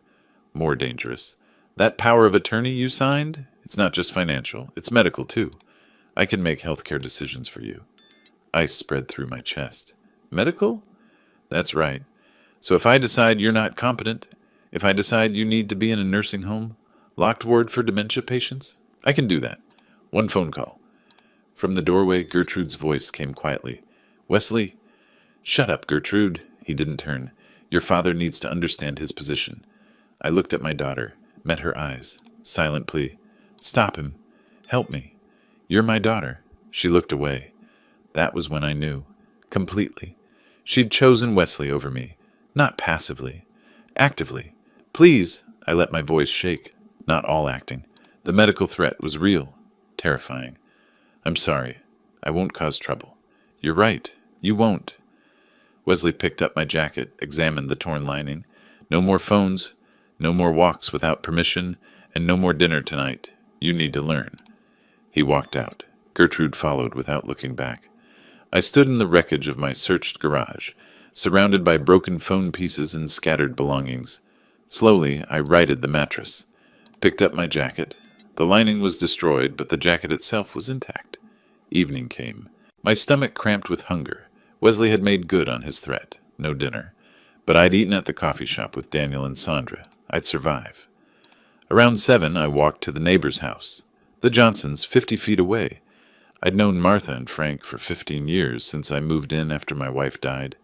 Speaker 1: More dangerous. That power of attorney you signed? It's not just financial. It's medical, too. I can make healthcare decisions for you. Ice spread through my chest. Medical? That's right. So if I decide you're not competent, if I decide you need to be in a nursing home, locked ward for dementia patients, I can do that. One phone call. From the doorway, Gertrude's voice came quietly. Wesley, shut up, Gertrude. He didn't turn. Your father needs to understand his position. I looked at my daughter, met her eyes. Silent plea. Stop him. Help me. You're my daughter. She looked away. That was when I knew. Completely. She'd chosen Wesley over me. Not passively. Actively. Please, I let my voice shake. Not all acting. The medical threat was real. Terrifying. I'm sorry. I won't cause trouble. You're right. You won't. Wesley picked up my jacket, examined the torn lining. No more phones, no more walks without permission, and no more dinner tonight. You need to learn. He walked out. Gertrude followed without looking back. I stood in the wreckage of my searched garage, surrounded by broken phone pieces and scattered belongings. Slowly, I righted the mattress. Picked up my jacket. The lining was destroyed, but the jacket itself was intact. Evening came. My stomach cramped with hunger. Wesley had made good on his threat. No dinner. But I'd eaten at the coffee shop with Daniel and Sandra. I'd survive. Around 7, I walked to the neighbor's house. The Johnsons, 50 feet away. I'd known Martha and Frank for 15 years since I moved in after my wife died.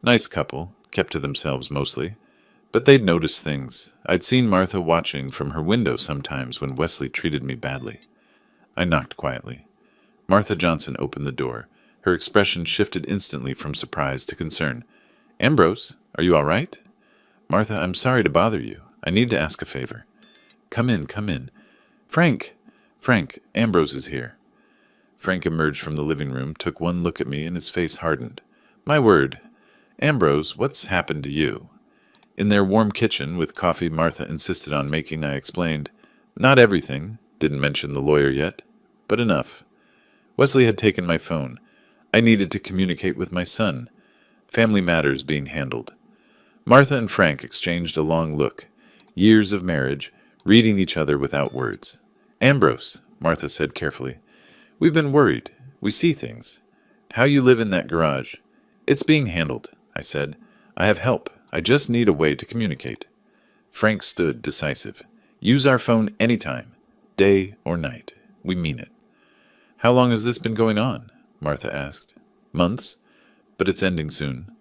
Speaker 1: Nice couple, kept to themselves mostly. But they'd noticed things. I'd seen Martha watching from her window sometimes when Wesley treated me badly. I knocked quietly. Martha Johnson opened the door. Her expression shifted instantly from surprise to concern. Ambrose, are you all right? Martha, I'm sorry to bother you. I need to ask a favor. Come in, come in. Frank, Ambrose is here. Frank emerged from the living room, took one look at me, and his face hardened. My word. Ambrose, what's happened to you? In their warm kitchen, with coffee Martha insisted on making, I explained. Not everything. Didn't mention the lawyer yet. But enough. Wesley had taken my phone. I needed to communicate with my son. Family matters being handled. Martha and Frank exchanged a long look. Years of marriage, reading each other without words. Ambrose, Martha said carefully. We've been worried. We see things. How you live in that garage. It's being handled, I said. I have help. I just need a way to communicate. Frank stood decisive. Use our phone anytime, day or night. We mean it. How long has this been going on? Martha asked. Months, but it's ending soon.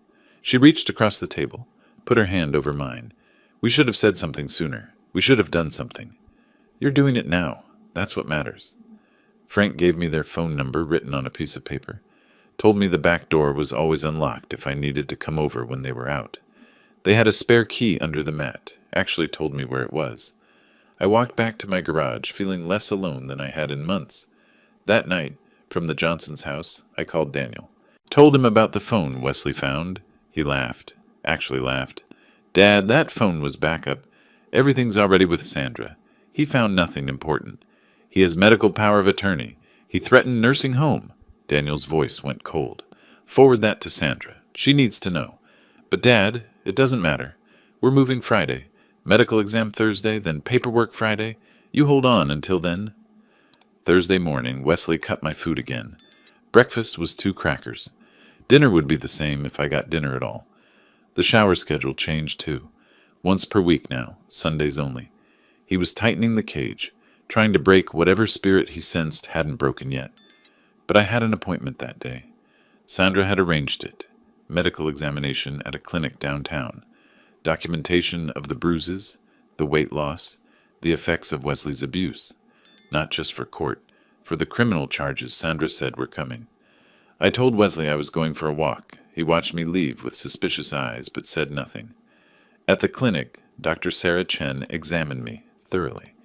Speaker 1: She reached across the table, put her hand over mine. We should have said something sooner. We should have done something. You're doing it now. That's what matters. Frank gave me their phone number written on a piece of paper. Told me the back door was always unlocked if I needed to come over when they were out. They had a spare key under the mat. Actually told me where it was. I walked back to my garage, feeling less alone than I had in months. That night, from the Johnsons' house, I called Daniel. Told him about the phone Wesley found. He laughed. Actually laughed. Dad, that phone was backup. Everything's already with Sandra. He found nothing important. He has medical power of attorney. He threatened nursing home. Daniel's voice went cold. Forward that to Sandra. She needs to know. But Dad, it doesn't matter. We're moving Friday. Medical exam Thursday, then paperwork Friday. You hold on until then. Thursday morning, Wesley cut my food again. Breakfast was 2 crackers. Dinner would be the same if I got dinner at all. The shower schedule changed too. Once per week now, Sundays only. He was tightening the cage, trying to break whatever spirit he sensed hadn't broken yet. But I had an appointment that day. Sandra had arranged it. Medical examination at a clinic downtown. Documentation of the bruises, the weight loss, the effects of Wesley's abuse. Not just for court, for the criminal charges Sandra said were coming. I told Wesley I was going for a walk. He watched me leave with suspicious eyes, but said nothing. At the clinic, Dr. Sarah Chen examined me thoroughly.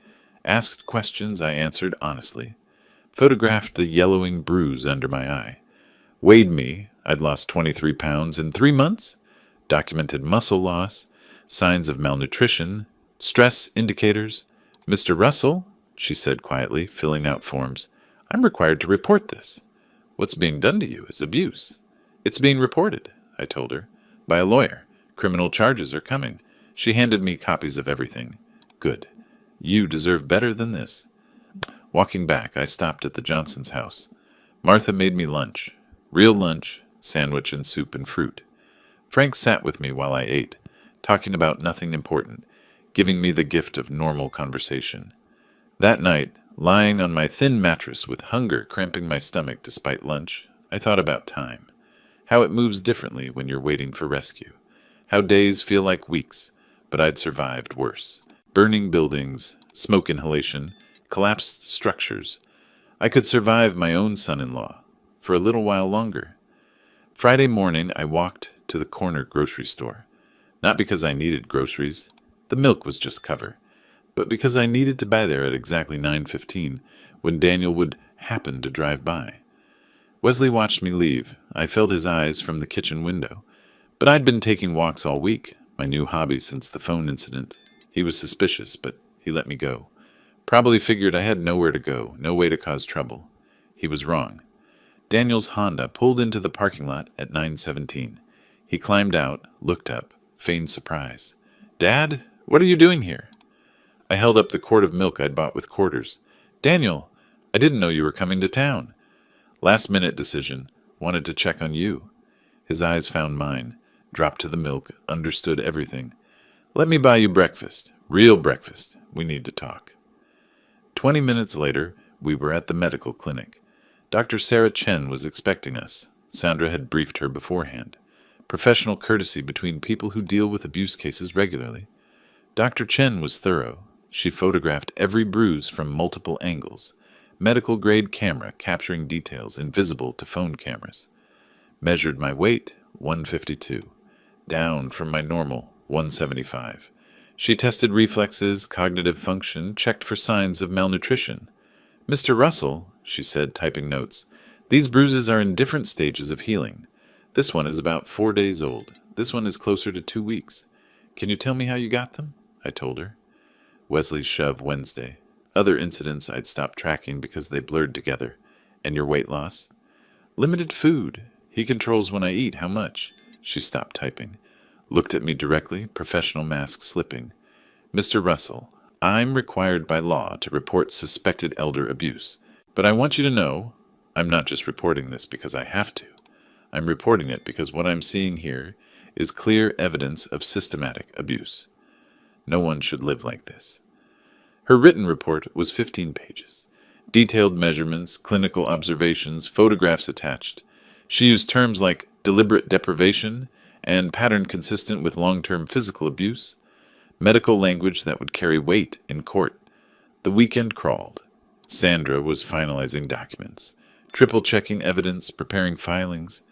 Speaker 1: Asked questions I answered honestly. Photographed the yellowing bruise under my eye. Weighed me. I'd lost 23 pounds in 3 months. Documented muscle loss, signs of malnutrition, stress indicators. Mr. Russell, she said quietly, filling out forms, I'm required to report this. What's being done to you is abuse. It's being reported, I told her. By a lawyer. Criminal charges are coming. She handed me copies of everything. Good. You deserve better than this. Walking back, I stopped at the Johnsons' house. Martha made me lunch. Real lunch, sandwich and soup and fruit. Frank sat with me while I ate, talking about nothing important, giving me the gift of normal conversation. That night, lying on my thin mattress with hunger cramping my stomach despite lunch, I thought about time. How it moves differently when you're waiting for rescue. How days feel like weeks, but I'd survived worse. Burning buildings, smoke inhalation, collapsed structures. I could survive my own son-in-law for a little while longer. Friday morning, I walked to the corner grocery store. Not because I needed groceries. The milk was just cover. But because I needed to buy there at exactly 9:15 when Daniel would happen to drive by. Wesley watched me leave. I felt his eyes from the kitchen window. But I'd been taking walks all week, my new hobby since the phone incident. He was suspicious, but he let me go. Probably figured I had nowhere to go, no way to cause trouble. He was wrong. Daniel's Honda pulled into the parking lot at 9:17. He climbed out, looked up, feigned surprise. "Dad, what are you doing here?" I held up the quart of milk I'd bought with quarters. "Daniel, I didn't know you were coming to town." Last-minute decision. Wanted to check on you. His eyes found mine. Dropped to the milk. Understood everything. "Let me buy you breakfast. Real breakfast. We need to talk." 20 minutes later, we were at the medical clinic. Dr. Sarah Chen was expecting us. Sandra had briefed her beforehand. Professional courtesy between people who deal with abuse cases regularly. Dr. Chen was thorough. She photographed every bruise from multiple angles. Medical-grade camera capturing details invisible to phone cameras. Measured my weight, 152. Down from my normal, 175. She tested reflexes, cognitive function, checked for signs of malnutrition. "Mr. Russell," she said, typing notes, "these bruises are in different stages of healing. This one is about 4 days old. This one is closer to 2 weeks. Can you tell me how you got them?" I told her. Wesley's shove Wednesday. Other incidents I'd stopped tracking because they blurred together. "And your weight loss?" "Limited food. He controls when I eat, how much." She stopped typing. Looked at me directly, professional mask slipping. "Mr. Russell, I'm required by law to report suspected elder abuse. But I want you to know, I'm not just reporting this because I have to. I'm reporting it because what I'm seeing here is clear evidence of systematic abuse. No one should live like this." Her written report was 15 pages. Detailed measurements, clinical observations, photographs attached. She used terms like deliberate deprivation and pattern consistent with long-term physical abuse, medical language that would carry weight in court. The weekend crawled. Sandra was finalizing documents, triple-checking evidence, preparing filings.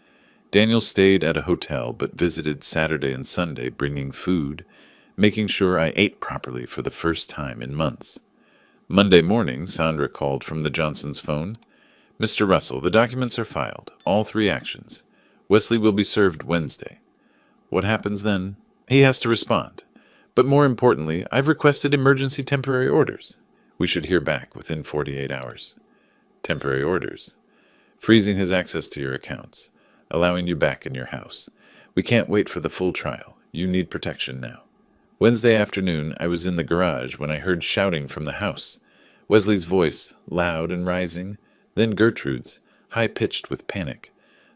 Speaker 1: Daniel stayed at a hotel but visited Saturday and Sunday, bringing food, making sure I ate properly for the first time in months. Monday morning, Sandra called from the Johnsons' phone. "Mr. Russell, the documents are filed. All 3 actions. Wesley will be served Wednesday." What happens then? He has to respond. But more importantly, I've requested emergency temporary orders. We should hear back within 48 hours. Temporary orders. Freezing his access to your accounts. Allowing you back in your house. We can't wait for the full trial. You need protection now. Wednesday afternoon, I was in the garage when I heard shouting from the house. Wesley's voice, loud and rising, then Gertrude's, high-pitched with panic.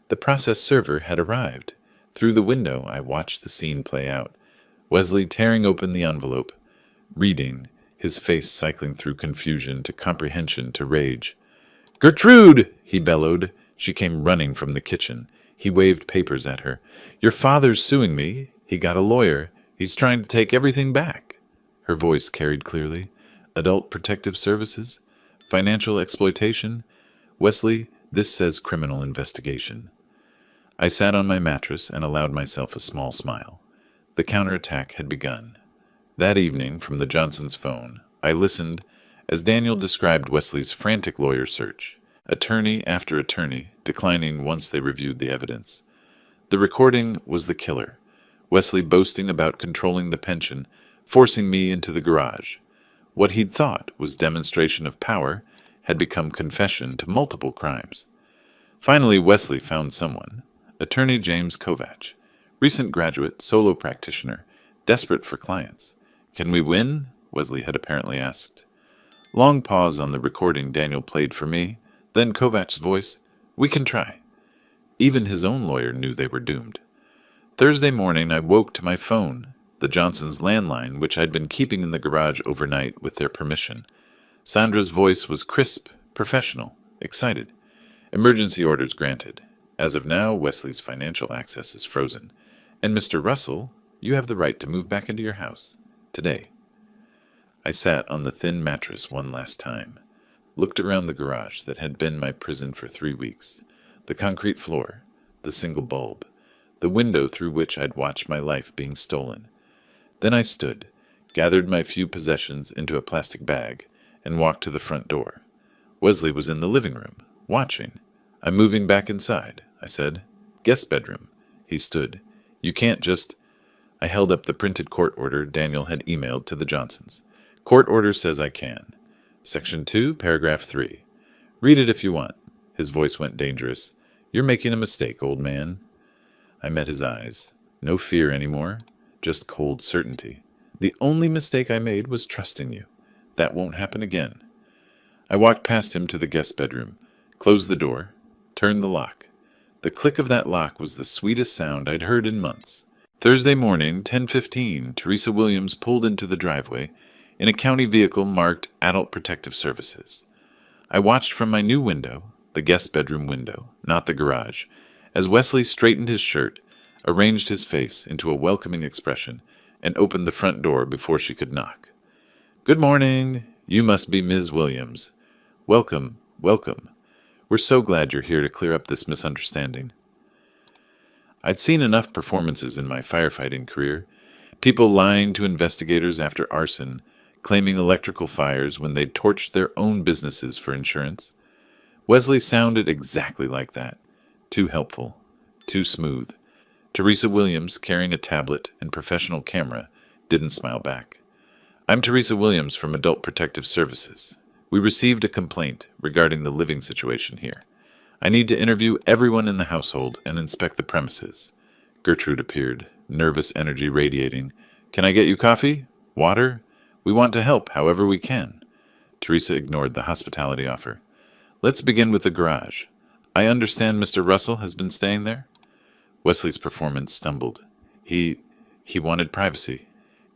Speaker 1: The process server had arrived. Through the window, I watched the scene play out. Wesley tearing open the envelope, reading, his face cycling through confusion to comprehension to rage. "Gertrude!" he bellowed. She came running from the kitchen. He waved papers at her. "Your father's suing me. He got a lawyer. He's trying to take everything back." Her voice carried clearly. "Adult Protective Services? Financial exploitation? Wesley, this says criminal investigation." I sat on my mattress and allowed myself a small smile. The counterattack had begun. That evening, from the Johnsons' phone, I listened as Daniel described Wesley's frantic lawyer search, attorney after attorney declining once they reviewed the evidence. The recording was the killer. Wesley boasting about controlling the pension, forcing me into the garage. What he'd thought was demonstration of power had become confession to multiple crimes. Finally, Wesley found someone, Attorney James Kovach, Recent graduate, solo practitioner, desperate for clients. Can we win? Wesley had apparently asked. Long pause on the recording Daniel played for me, then Kovach's voice. We can try. Even his own lawyer knew they were doomed. Thursday morning I woke to my phone, the Johnsons' landline, which I'd been keeping in the garage overnight with their permission. Sandra's voice was crisp, professional, excited. Emergency orders granted. As of now, Wesley's financial access is frozen. And Mr. Russell, you have the right to move back into your house. Today. I sat on the thin mattress one last time. Looked around the garage that had been my prison for 3 weeks. The concrete floor. The single bulb. The window through which I'd watched my life being stolen. Then I stood, gathered my few possessions into a plastic bag, and walked to the front door. Wesley was in the living room, watching. I'm moving back inside, I said. Guest bedroom. He stood. You can't just... I held up the printed court order Daniel had emailed to the Johnsons. Court order says I can. Section 2, paragraph 3. Read it if you want. His voice went dangerous. You're making a mistake, old man. I met his eyes. No fear anymore, just cold certainty. The only mistake I made was trusting you. That won't happen again. I walked past him to the guest bedroom, closed the door, turned the lock. The click of that lock was the sweetest sound I'd heard in months. Thursday morning, 10:15, Teresa Williams pulled into the driveway in a county vehicle marked Adult Protective Services. I watched from my new window, the guest bedroom window, not the garage, as Wesley straightened his shirt, arranged his face into a welcoming expression, and opened the front door before she could knock. Good morning. You must be Ms. Williams. Welcome, welcome. We're so glad you're here to clear up this misunderstanding. I'd seen enough performances in my firefighting career. People lying to investigators after arson, claiming electrical fires when they'd torched their own businesses for insurance. Wesley sounded exactly like that. Too helpful. Too smooth. Teresa Williams, carrying a tablet and professional camera, didn't smile back. I'm Teresa Williams from Adult Protective Services. We received a complaint regarding the living situation here. I need to interview everyone in the household and inspect the premises. Gertrude appeared, nervous energy radiating. Can I get you coffee? Water? We want to help however we can. Teresa ignored the hospitality offer. Let's begin with the garage. I understand Mr. Russell has been staying there? Wesley's performance stumbled. He wanted privacy,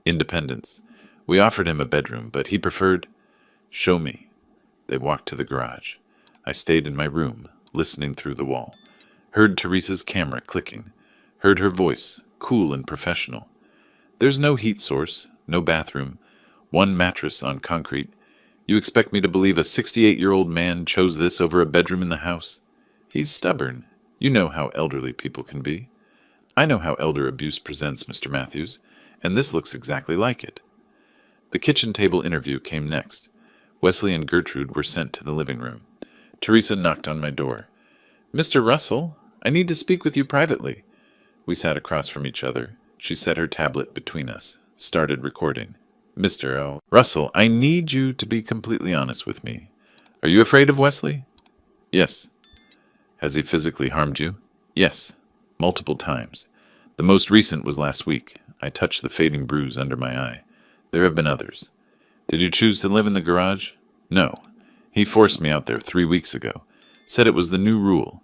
Speaker 1: independence. We offered him a bedroom, but he preferred... Show me. They walked to the garage. I stayed in my room, listening through the wall. Heard Teresa's camera clicking. Heard her voice, cool and professional. There's no heat source, no bathroom, one mattress on concrete. You expect me to believe a 68-year-old man chose this over a bedroom in the house? He's stubborn. You know how elderly people can be. I know how elder abuse presents, Mr. Matthews, and this looks exactly like it. The kitchen table interview came next. Wesley and Gertrude were sent to the living room. Teresa knocked on my door. Mr. Russell, I need to speak with you privately. We sat across from each other. She set her tablet between us, started recording. Mr. Russell, I need you to be completely honest with me. Are you afraid of Wesley? Yes. Has he physically harmed you? Yes, multiple times. The most recent was last week. I touched the fading bruise under my eye. There have been others. Did you choose to live in the garage? No. He forced me out there 3 weeks ago. Said it was the new rule.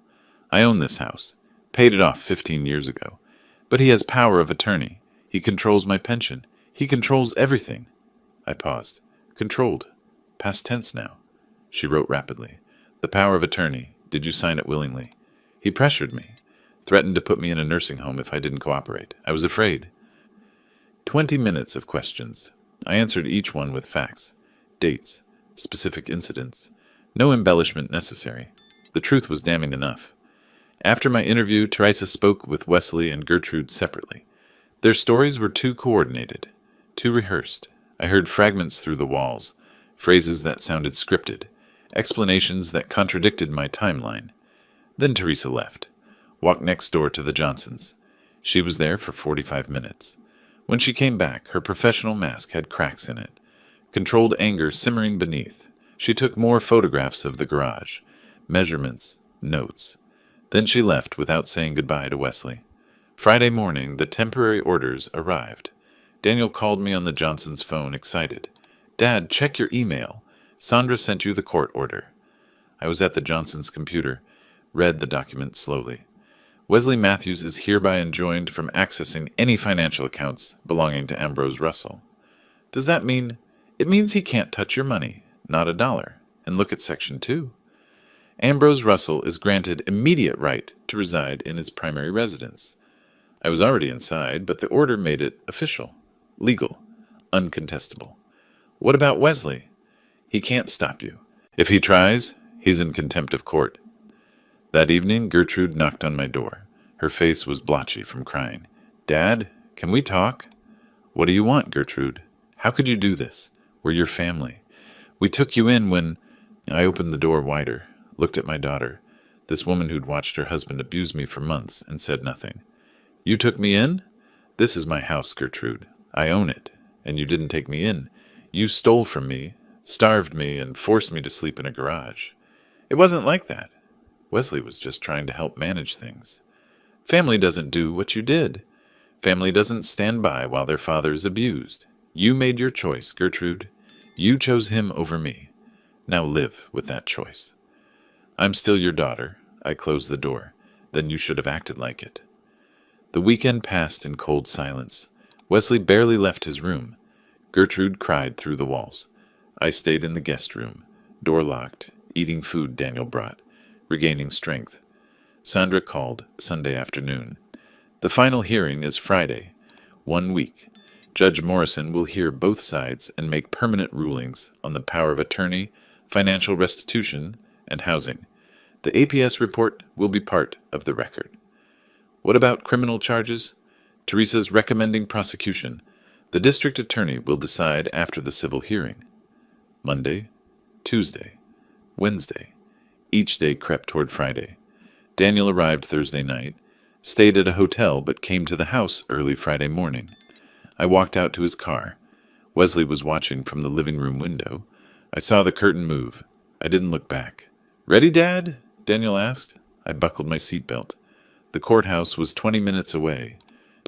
Speaker 1: I own this house. Paid it off 15 years ago. But he has power of attorney. He controls my pension. He controls everything. I paused. Controlled. Past tense now. She wrote rapidly. The power of attorney. Did you sign it willingly? He pressured me. Threatened to put me in a nursing home if I didn't cooperate. I was afraid. 20 minutes of questions. I answered each one with facts, dates, specific incidents. No embellishment necessary. The truth was damning enough. After my interview, Teresa spoke with Wesley and Gertrude separately. Their stories were too coordinated, too rehearsed. I heard fragments through the walls, phrases that sounded scripted, explanations that contradicted my timeline. Then Teresa left, walked next door to the Johnsons. She was there for 45 minutes. When she came back, her professional mask had cracks in it, controlled anger simmering beneath. She took more photographs of the garage, measurements, notes. Then she left without saying goodbye to Wesley. Friday morning, the temporary orders arrived. Daniel called me on the Johnsons' phone, excited. "Dad, check your email. Sandra sent you the court order." I was at the Johnsons' computer, read the document slowly. Wesley Matthews is hereby enjoined from accessing any financial accounts belonging to Ambrose Russell. Does that mean? It means he can't touch your money, not a dollar. And look at Section 2. Ambrose Russell is granted immediate right to reside in his primary residence. I was already inside, but the order made it official, legal, uncontestable. What about Wesley? He can't stop you. If he tries, he's in contempt of court. That evening, Gertrude knocked on my door. Her face was blotchy from crying. "Dad, can we talk?" "What do you want, Gertrude? How could you do this? We're your family. We took you in when—" I opened the door wider, looked at my daughter, this woman who'd watched her husband abuse me for months, and said nothing. "You took me in? This is my house, Gertrude. I own it. And you didn't take me in. You stole from me, starved me, and forced me to sleep in a garage. It wasn't like that. Wesley was just trying to help manage things. Family doesn't do what you did. Family doesn't stand by while their father is abused. You made your choice, Gertrude. You chose him over me. Now live with that choice. I'm still your daughter." I closed the door. "Then you should have acted like it." The weekend passed in cold silence. Wesley barely left his room. Gertrude cried through the walls. I stayed in the guest room, door locked, eating food Daniel brought, regaining strength. Sandra called Sunday afternoon. The final hearing is Friday. 1 week. Judge Morrison will hear both sides and make permanent rulings on the power of attorney, financial restitution, and housing. The APS report will be part of the record. What about criminal charges? Teresa's recommending prosecution. The district attorney will decide after the civil hearing. Monday, Tuesday, Wednesday. Each day crept toward Friday. Daniel arrived Thursday night, stayed at a hotel but came to the house early Friday morning. I walked out to his car. Wesley was watching from the living room window. I saw the curtain move. I didn't look back. "Ready, Dad?" Daniel asked. I buckled my seatbelt. The courthouse was 20 minutes away.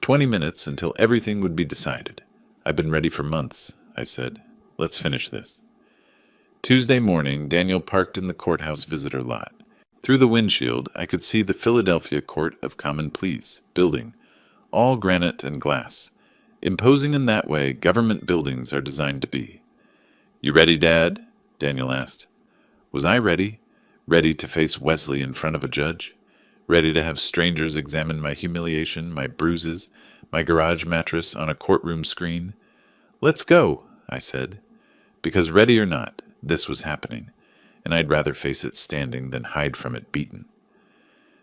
Speaker 1: 20 minutes until everything would be decided. "I've been ready for months," I said. "Let's finish this." Tuesday morning, Daniel parked in the courthouse visitor lot. Through the windshield, I could see the Philadelphia Court of Common Pleas building, all granite and glass. Imposing in that way government buildings are designed to be. "You ready, Dad?" Daniel asked. Was I ready? Ready to face Wesley in front of a judge? Ready to have strangers examine my humiliation, my bruises, my garage mattress on a courtroom screen? "Let's go," I said. Because ready or not, this was happening, and I'd rather face it standing than hide from it beaten.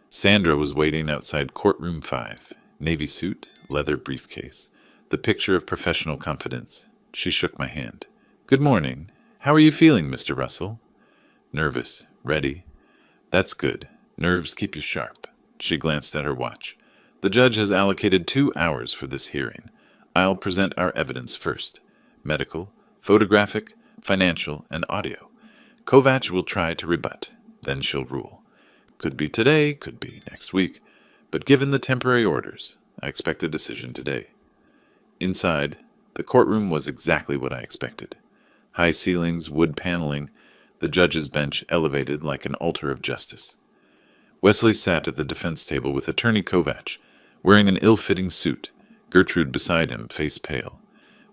Speaker 1: Sandra was waiting outside courtroom 5, navy suit, leather briefcase, the picture of professional confidence. She shook my hand. "Good morning. How are you feeling, Mr. Russell?" "Nervous. Ready." "That's good. Nerves keep you sharp." She glanced at her watch. "The judge has allocated 2 hours for this hearing. I'll present our evidence first. Medical, photographic, financial, and audio. Kovach will try to rebut. Then she'll rule. Could be today, could be next week. But given the temporary orders, I expect a decision today." Inside, the courtroom was exactly what I expected. High ceilings, wood paneling, the judge's bench elevated like an altar of justice. Wesley sat at the defense table with Attorney Kovach, wearing an ill-fitting suit, Gertrude beside him, face pale.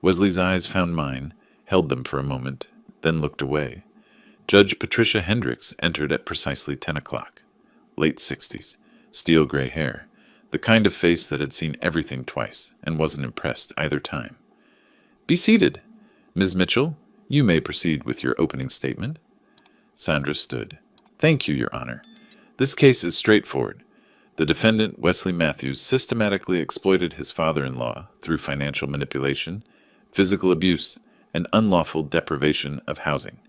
Speaker 1: Wesley's eyes found mine, held them for a moment, then looked away. Judge Patricia Hendricks entered at precisely 10 o'clock. Late 60s, steel-gray hair, the kind of face that had seen everything twice and wasn't impressed either time. "Be seated. Ms. Mitchell, you may proceed with your opening statement." Sandra stood. "Thank you, Your Honor. This case is straightforward. The defendant, Wesley Matthews, systematically exploited his father-in-law through financial manipulation, physical abuse, and unlawful deprivation of housing.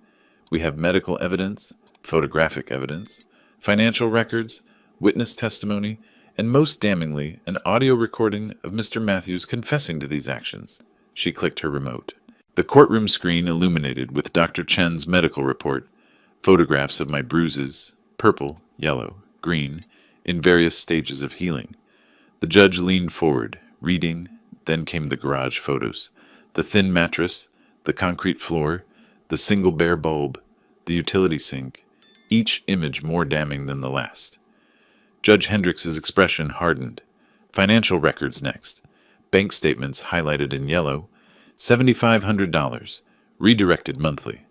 Speaker 1: We have medical evidence, photographic evidence, financial records, witness testimony, and most damningly, an audio recording of Mr. Matthews confessing to these actions." She clicked her remote. The courtroom screen illuminated with Dr. Chen's medical report, photographs of my bruises, purple, yellow, green, in various stages of healing. The judge leaned forward, reading. Then came the garage photos. The thin mattress, the concrete floor, the single bare bulb, the utility sink, each image more damning than the last. Judge Hendricks's expression hardened. Financial records next. Bank statements highlighted in yellow. $7,500, redirected monthly.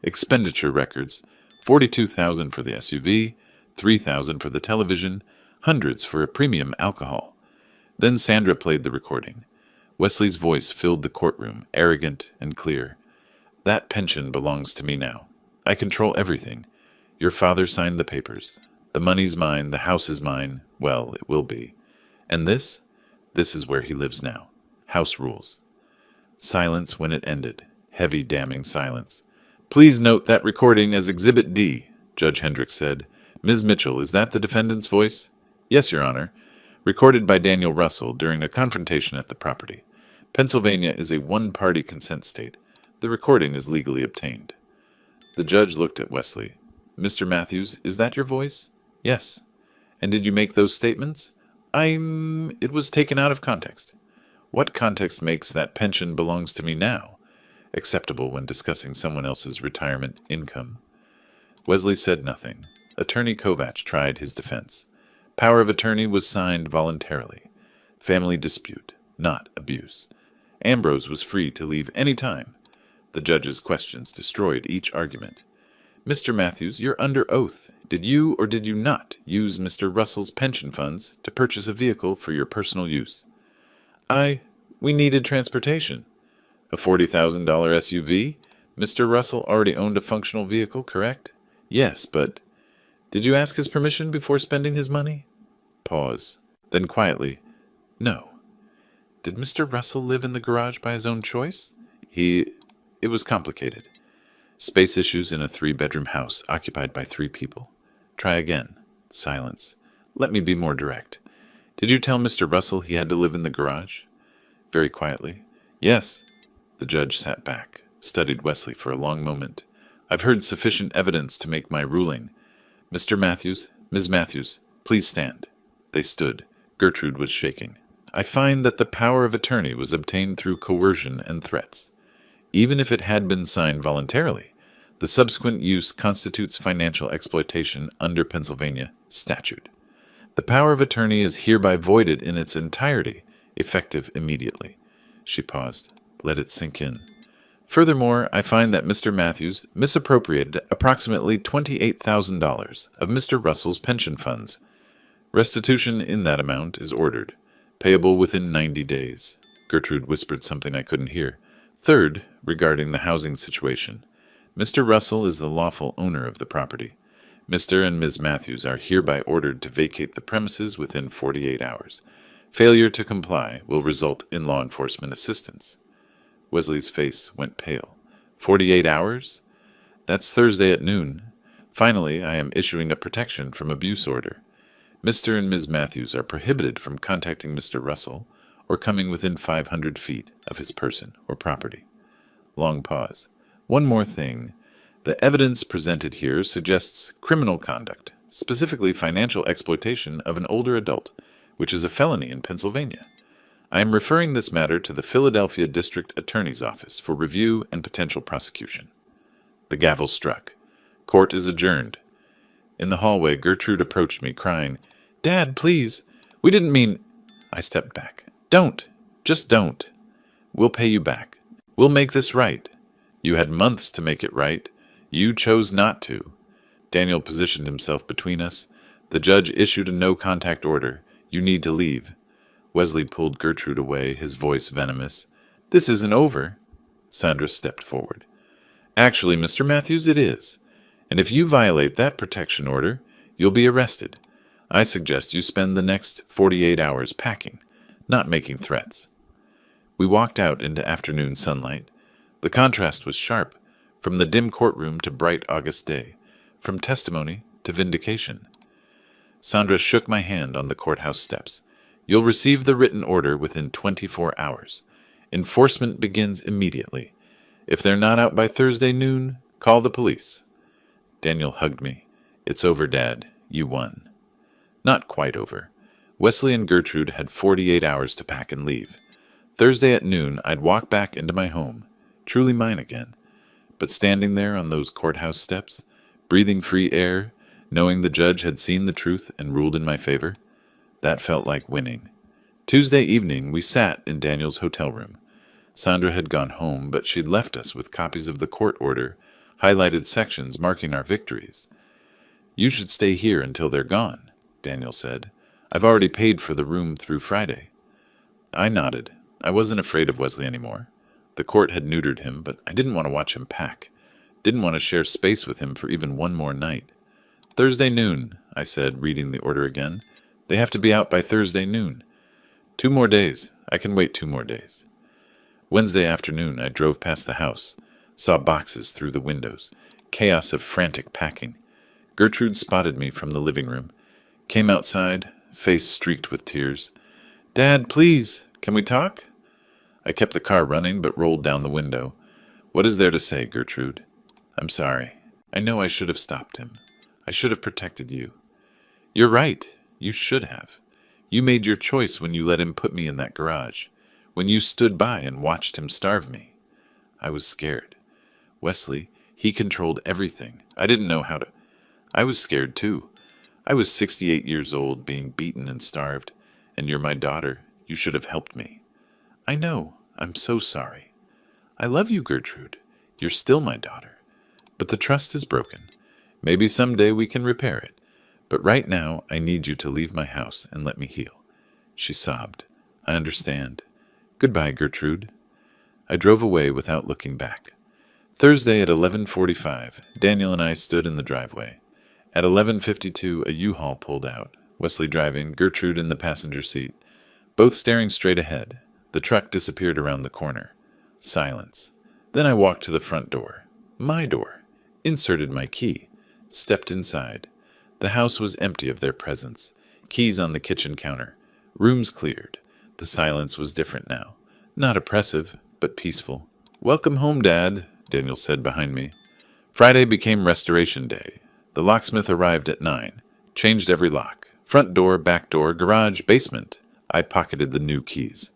Speaker 1: Expenditure records. $42,000 for the SUV, $3,000 for the television, hundreds for a premium alcohol. Then Sandra played the recording. Wesley's voice filled the courtroom, arrogant and clear. That pension belongs to me now. I control everything. Your father signed the papers. The money's mine, the house is mine. Well, it will be. And this? This is where he lives now. House rules. Silence when it ended. Heavy, damning silence. Please note that recording as Exhibit D, Judge Hendricks said. Ms. Mitchell, is that the defendant's voice? Yes, Your Honor. Recorded by Daniel Russell during a confrontation at the property. Pennsylvania is a one-party consent state. The recording is legally obtained. The judge looked at Wesley. Mr. Matthews, is that your voice? Yes. And did you make those statements? It was taken out of context. What context makes that pension belongs to me now acceptable when discussing someone else's retirement income? Wesley said nothing. Attorney Kovach tried his defense. Power of attorney was signed voluntarily. Family dispute, not abuse. Ambrose was free to leave any time. The judge's questions destroyed each argument. Mr. Matthews, you're under oath. Did you or did you not use Mr. Russell's pension funds to purchase a vehicle for your personal use? We needed transportation. A $40,000 SUV? Mr. Russell already owned a functional vehicle, correct? Yes, but did you ask his permission before spending his money? Pause. Then quietly, no. Did Mr. Russell live in the garage by his own choice? It was complicated. Space issues in a 3-bedroom house occupied by 3 people. Try again. Silence. Let me be more direct. Did you tell Mr. Russell he had to live in the garage? Very quietly. Yes. The judge sat back, studied Wesley for a long moment. I've heard sufficient evidence to make my ruling. Mr. Matthews, Ms. Matthews, please stand. They stood. Gertrude was shaking. I find that the power of attorney was obtained through coercion and threats. Even if it had been signed voluntarily, the subsequent use constitutes financial exploitation under Pennsylvania statute. The power of attorney is hereby voided in its entirety, effective immediately. She paused. Let it sink in. Furthermore, I find that Mr. Matthews misappropriated approximately $28,000 of Mr. Russell's pension funds. Restitution in that amount is ordered, payable within 90 days. Gertrude whispered something I couldn't hear. Third, regarding the housing situation, Mr. Russell is the lawful owner of the property. Mr. and Ms. Matthews are hereby ordered to vacate the premises within 48 hours. Failure to comply will result in law enforcement assistance. Wesley's face went pale. 48 hours? That's Thursday at noon. Finally, I am issuing a protection from abuse order. Mr. and Ms. Matthews are prohibited from contacting Mr. Russell or coming within 500 feet of his person or property. Long pause. One more thing. The evidence presented here suggests criminal conduct, specifically financial exploitation of an older adult, which is a felony in Pennsylvania. I am referring this matter to the Philadelphia District Attorney's Office for review and potential prosecution. The gavel struck. Court is adjourned. In the hallway, Gertrude approached me, crying, Dad, please. We didn't mean... I stepped back. Don't. Just don't. We'll pay you back. We'll make this right. You had months to make it right. You chose not to. Daniel positioned himself between us. The judge issued a no-contact order. You need to leave. Wesley pulled Gertrude away, his voice venomous. This isn't over. Sandra stepped forward. Actually, Mr. Matthews, it is. And if you violate that protection order, you'll be arrested. I suggest you spend the next 48 hours packing, not making threats. We walked out into afternoon sunlight. The contrast was sharp, from the dim courtroom to bright August day, from testimony to vindication. Sandra shook my hand on the courthouse steps. You'll receive the written order within 24 hours. Enforcement begins immediately. If they're not out by Thursday noon, call the police. Daniel hugged me. It's over, Dad. You won. Not quite over. Wesley and Gertrude had 48 hours to pack and leave. Thursday at noon, I'd walk back into my home, truly mine again. But standing there on those courthouse steps, breathing free air, knowing the judge had seen the truth and ruled in my favor, that felt like winning. Tuesday evening, we sat in Daniel's hotel room. Sandra had gone home, but she'd left us with copies of the court order, highlighted sections marking our victories. "You should stay here until they're gone," Daniel said. "I've already paid for the room through Friday." I nodded. I wasn't afraid of Wesley anymore. The court had neutered him, but I didn't want to watch him pack. Didn't want to share space with him for even one more night. "Thursday noon," I said, reading the order again. "They have to be out by Thursday noon. 2 more days. I can wait 2 more days." Wednesday afternoon, I drove past the house, saw boxes through the windows, chaos of frantic packing. Gertrude spotted me from the living room, came outside, face streaked with tears. "Dad, please, can we talk?" I kept the car running but rolled down the window. "What is there to say, Gertrude?" "I'm sorry. I know I should have stopped him. I should have protected you." "You're right. You should have. You made your choice when you let him put me in that garage, when you stood by and watched him starve me." I was scared. Wesley, he controlled everything. I didn't know how to. I was scared too. I was 68 years old, being beaten and starved, and you're my daughter. You should have helped me. "I know. I'm so sorry." "I love you, Gertrude. You're still my daughter. But the trust is broken. Maybe someday we can repair it. But right now, I need you to leave my house and let me heal." She sobbed. "I understand. Goodbye, Gertrude." I drove away without looking back. Thursday at 11:45, Daniel and I stood in the driveway. At 11:52, a U-Haul pulled out, Wesley driving, Gertrude in the passenger seat, both staring straight ahead. The truck disappeared around the corner. Silence. Then I walked to the front door. My door. Inserted my key. Stepped inside. The house was empty of their presence. Keys on the kitchen counter. Rooms cleared. The silence was different now. Not oppressive, but peaceful. "Welcome home, Dad," Daniel said behind me. Friday became Restoration Day. The locksmith arrived at 9. Changed every lock. Front door, back door, garage, basement. I pocketed the new keys.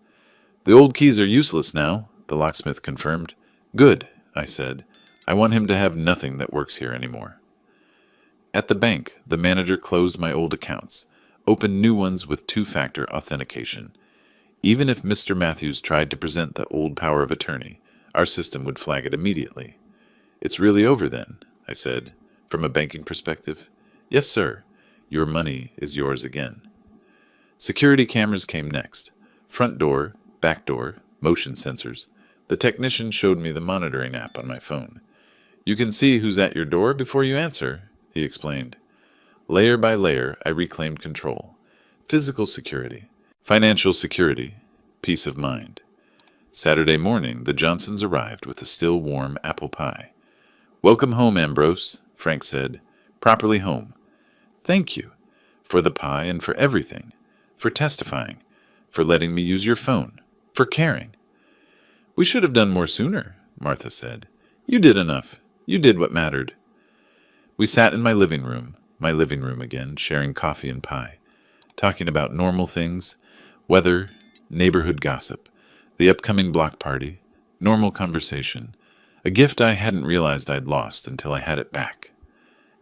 Speaker 1: "The old keys are useless now," the locksmith confirmed. "Good," I said. "I want him to have nothing that works here anymore." At the bank, the manager closed my old accounts, opened new ones with 2-factor authentication. Even if Mr. Matthews tried to present the old power of attorney, our system would flag it immediately. "It's really over then," I said, "from a banking perspective?" "Yes, sir. Your money is yours again." Security cameras came next. Front door, back door, motion sensors. The technician showed me the monitoring app on my phone. "You can see who's at your door before you answer," he explained. Layer by layer, I reclaimed control. Physical security, financial security, peace of mind. Saturday morning, the Johnsons arrived with a still warm apple pie. "Welcome home, Ambrose," Frank said. "Properly home." "Thank you. For the pie and for everything. For testifying. For letting me use your phone. For caring." "We should have done more sooner," Martha said. "You did enough. You did what mattered." We sat in my living room again, sharing coffee and pie, talking about normal things, weather, neighborhood gossip, the upcoming block party, normal conversation, a gift I hadn't realized I'd lost until I had it back.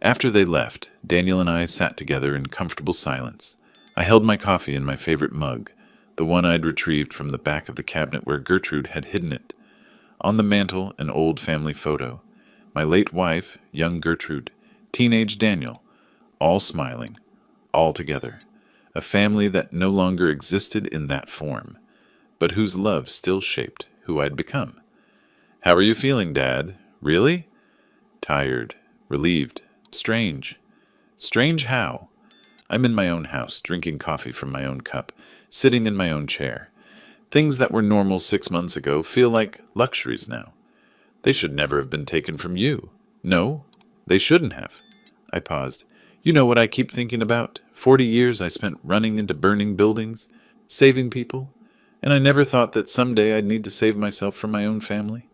Speaker 1: After they left, Daniel and I sat together in comfortable silence. I held my coffee in my favorite mug, the one I'd retrieved from the back of the cabinet where Gertrude had hidden it. On the mantel, an old family photo. My late wife, young Gertrude, teenage Daniel, all smiling, all together. A family that no longer existed in that form, but whose love still shaped who I'd become. "How are you feeling, Dad? Really?" "Tired, relieved, strange." "Strange how?" "I'm in my own house, drinking coffee from my own cup, sitting in my own chair. Things that were normal 6 months ago feel like luxuries now. They should never have been taken from you. No, they shouldn't have." I paused. "You know what I keep thinking about? 40 years I spent running into burning buildings, saving people, and I never thought that someday I'd need to save myself from my own family.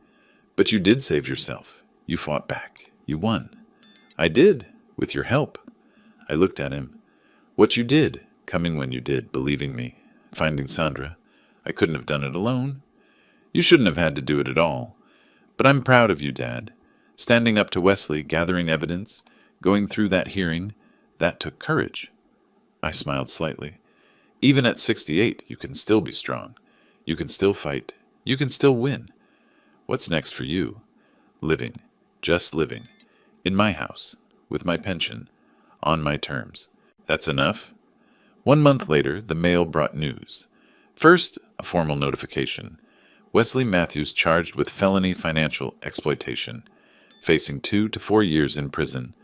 Speaker 1: But you did save yourself. You fought back. You won." "I did, with your help." I looked at him. "What you did, Coming when you did, believing me, finding Sandra. I couldn't have done it alone. You shouldn't have had to do it at all. But I'm proud of you, Dad. Standing up to Wesley, gathering evidence, going through that hearing, that took courage. I smiled slightly. Even at 68, you can still be strong. You can still fight. You can still win. What's next for you? Living. Just living. In my house. With my pension. On my terms. That's enough? 1 month later, the mail brought news. First, a formal notification. Wesley Matthews charged with felony financial exploitation, facing 2 to 4 years in prison.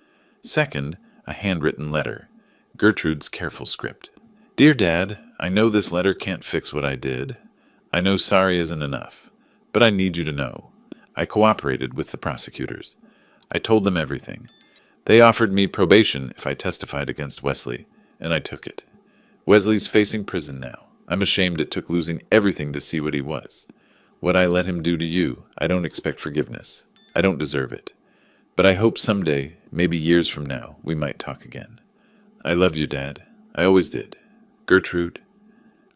Speaker 1: Second, a handwritten letter. Gertrude's careful script. Dear Dad, I know this letter can't fix what I did. I know sorry isn't enough, but I need you to know. I cooperated with the prosecutors. I told them everything. They offered me probation if I testified against Wesley, and I took it. Wesley's facing prison now. I'm ashamed it took losing everything to see what he was. What I let him do to you, I don't expect forgiveness. I don't deserve it. But I hope someday, maybe years from now, we might talk again. I love you, Dad. I always did. Gertrude.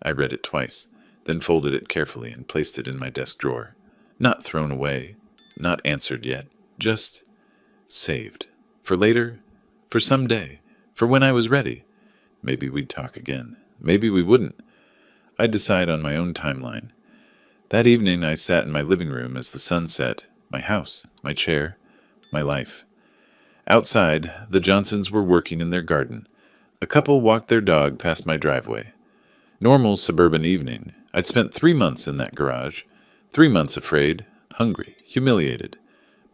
Speaker 1: I read it twice, then folded it carefully and placed it in my desk drawer. Not thrown away, not answered yet, just saved. For later, for someday, for when I was ready. Maybe we'd talk again. Maybe we wouldn't. I'd decide on my own timeline. That evening I sat in my living room as the sun set, my house, my chair, my life. Outside, the Johnsons were working in their garden. A couple walked their dog past my driveway. Normal suburban evening. I'd spent 3 months in that garage. 3 months afraid, hungry, humiliated.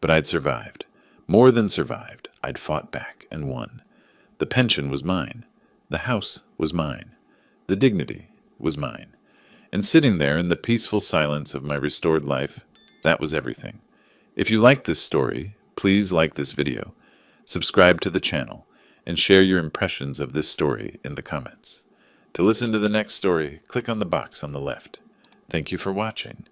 Speaker 1: But I'd survived. More than survived. I'd fought back and won. The pension was mine. The house was mine. The dignity was mine. And sitting there in the peaceful silence of my restored life, that was everything. If you like this story, please like this video, subscribe to the channel, and share your impressions of this story in the comments. To listen to the next story, click on the box on the left. Thank you for watching.